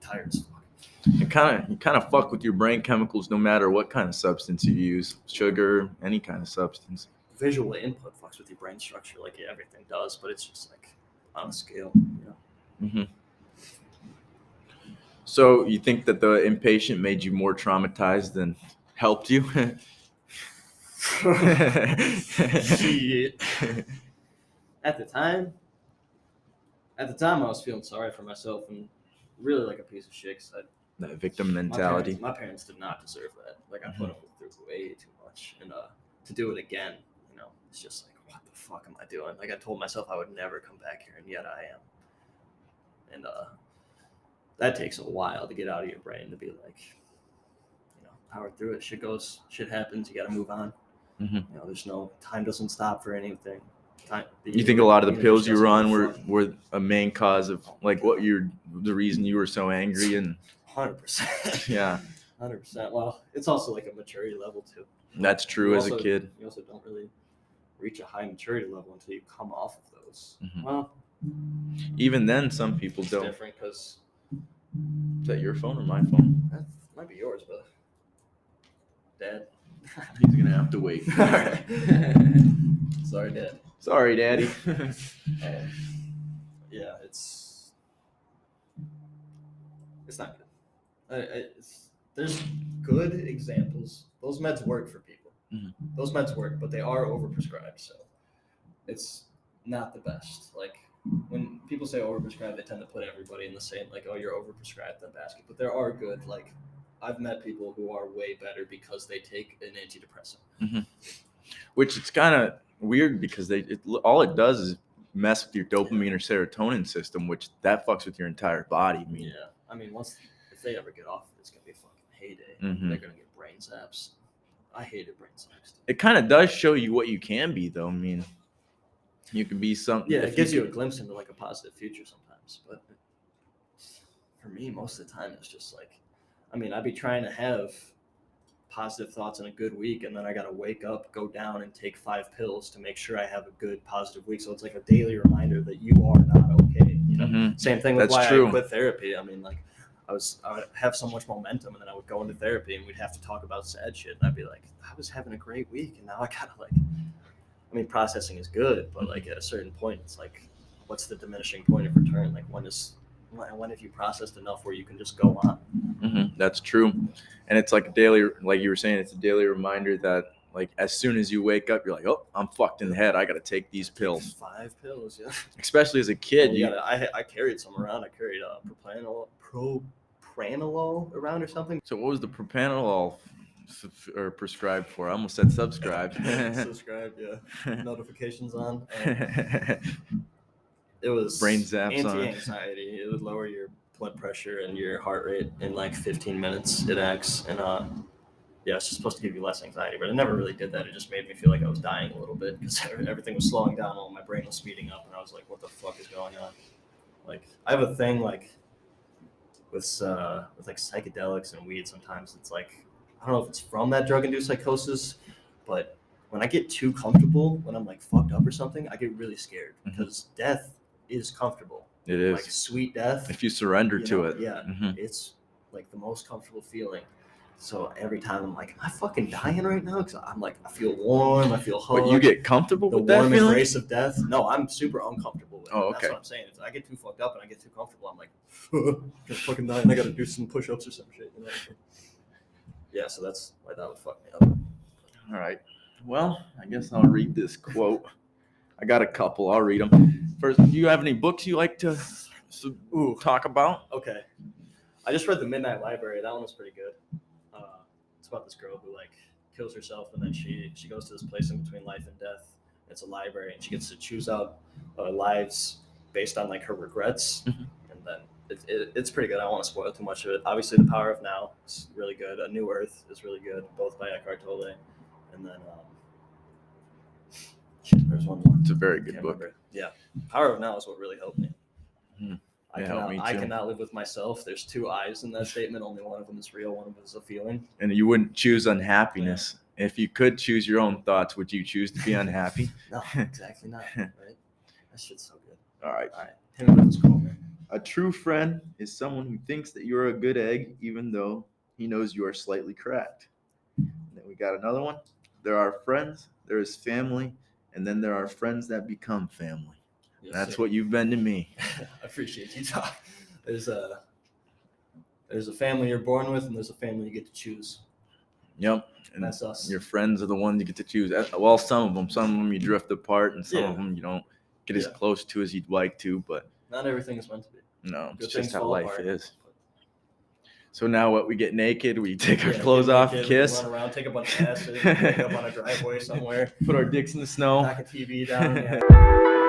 Speaker 2: tired as fuck.
Speaker 1: You kind of fuck with your brain chemicals no matter what kind of substance you use, sugar, any kind of substance.
Speaker 2: Visual input fucks with your brain structure like everything does, but it's just like on a scale, you know.
Speaker 1: Mm-hmm. So you think that the inpatient made you more traumatized than helped you?
Speaker 2: Shit. At the time, I was feeling sorry for myself and really like a piece of shit. Cause
Speaker 1: That victim mentality.
Speaker 2: My parents did not deserve that. Like I put them through way too much, and to do it again, you know, it's just like, what the fuck am I doing? Like I told myself I would never come back here, and yet I am. And that takes a while to get out of your brain to be like, you know, power through it. Shit happens. You got to move on.
Speaker 1: Mm-hmm.
Speaker 2: You know, there's no time doesn't stop for anything.
Speaker 1: You think a lot of the pills you were on were a main cause of like the reason you were so angry? And
Speaker 2: 100%.
Speaker 1: Yeah.
Speaker 2: 100%. Well, it's also like a maturity level too.
Speaker 1: That's true. As a kid,
Speaker 2: you also don't really reach a high maturity level until you come off of those.
Speaker 1: Mhm.
Speaker 2: Well,
Speaker 1: even then, some people
Speaker 2: it's
Speaker 1: don't.
Speaker 2: different because
Speaker 1: Is that your phone or my phone?
Speaker 2: that might be yours, but Dad.
Speaker 1: He's gonna have to wait.
Speaker 2: Sorry, Dad.
Speaker 1: Sorry, Daddy.
Speaker 2: Yeah, it's not good. There's good examples. Those meds work for people.
Speaker 1: Mhm.
Speaker 2: Those meds work, but they are overprescribed, so it's not the best. Like when people say overprescribed, they tend to put everybody in the same, like, oh, you're overprescribed that basket. But there are good, like, I've met people who are way better because they take an antidepressant.
Speaker 1: Mm-hmm. Which it's kind of weird because all it does is mess with your dopamine or serotonin system, which that fucks with your entire body.
Speaker 2: I mean, if they ever get off, it's gonna be a fucking heyday.
Speaker 1: Mhm.
Speaker 2: They're gonna get brain zaps. I hated brain zaps.
Speaker 1: It kind of does show you what you can be, though. I mean, you can be something.
Speaker 2: Yeah, it gives you a glimpse into like a positive future sometimes. But for me, most of the time, it's just like, I mean, I'd be trying to have positive thoughts in a good week, and then I got to wake up, go down, and take 5 pills to make sure I have a good positive week. So it's like a daily reminder that you are not okay. You know,
Speaker 1: Mhm.
Speaker 2: Same thing with
Speaker 1: That's
Speaker 2: why
Speaker 1: true.
Speaker 2: I quit therapy. I mean, like I would have so much momentum, and then I would go into therapy, and we'd have to talk about sad shit, and I'd be like, I was having a great week, and now I gotta like, I mean, processing is good, but like at a certain point, it's like, what's the diminishing point of return? Like when have you processed enough where you can just go on?
Speaker 1: Mm-hmm. That's true. And it's like a daily, like you were saying, it's a daily reminder that like as soon as you wake up, you're like, oh, I'm fucked in the head. I got to take these pills.
Speaker 2: 5 pills, yeah.
Speaker 1: Especially as a kid.
Speaker 2: I carried some around. I carried propranolol around or something.
Speaker 1: So what was the propranolol or prescribed for. I almost said subscribe.
Speaker 2: Subscribe, yeah. Notifications on. It was
Speaker 1: Brain zaps on.
Speaker 2: anti-anxiety. It would lower your blood pressure and your heart rate in like 15 minutes. It acts, and yeah, it's just supposed to give you less anxiety, but it never really did that. It just made me feel like I was dying a little bit because everything was slowing down while my brain was speeding up, and I was like, "What the fuck is going on?" Like, I have a thing like with like psychedelics and weed. Sometimes it's like, I don't know if it's from that drug-induced psychosis, but when I get too comfortable, when I'm like fucked up or something, I get really scared because death is comfortable.
Speaker 1: It is.
Speaker 2: Like sweet death.
Speaker 1: If you surrender to it.
Speaker 2: Yeah. It's like the most comfortable feeling. So every time I'm like, am I fucking dying right now? Because I'm like, I feel warm, I feel hugged.
Speaker 1: But you get comfortable with that
Speaker 2: feeling? The warm
Speaker 1: feeling?
Speaker 2: embrace of death. No, I'm super uncomfortable with it.
Speaker 1: Oh, okay.
Speaker 2: That's what I'm saying. If I get too fucked up and I get too comfortable, I'm like, I'm fucking dying. I gotta do some push-ups or some shit. You know? Yeah, so that's why that would fuck me up.
Speaker 1: All right. Well, I guess I'll read this quote. I got a couple. I'll read them. First, do you have any books you like to talk about?
Speaker 2: Okay. I just read The Midnight Library. That one was pretty good. It's about this girl who like kills herself, and then she goes to this place in between life and death. It's a library, and she gets to choose out lives based on like her regrets. And then it's pretty good. I don't want to spoil too much of it. Obviously, The Power of Now is really good. A New Earth is really good, both by Eckhart Tolle. And then there's one more.
Speaker 1: It's a very good book.
Speaker 2: Remember. Yeah, Power of Now is what really helped me.
Speaker 1: Me
Speaker 2: I
Speaker 1: too.
Speaker 2: cannot live with myself. There's two I's in that statement. Only one of them is real. One of them is a feeling.
Speaker 1: And you wouldn't choose unhappiness. Yeah. If you could choose your own thoughts, would you choose to be unhappy?
Speaker 2: No, exactly not. Right? That shit's so good.
Speaker 1: All right.
Speaker 2: Hit me with this quote, man.
Speaker 1: A true friend is someone who thinks that you're a good egg, even though he knows you are slightly cracked. And then we got another one. There are friends, there is family, and then there are friends that become family. Yes, that's what you've been to me.
Speaker 2: I appreciate you, Tom. There's a family you're born with, and there's a family you get to choose.
Speaker 1: Yep.
Speaker 2: And that's us.
Speaker 1: Your friends are the ones you get to choose. Well, some of them you drift apart, and some of them you don't get as close to as you'd like to. But
Speaker 2: not everything is meant to be.
Speaker 1: No, it's just how life is. So now what? We get naked, we take our clothes off, kiss.
Speaker 2: Run around, take a bunch of acid, wake up on a driveway somewhere.
Speaker 1: Put our dicks in the snow.
Speaker 2: Knock a TV down. Yeah.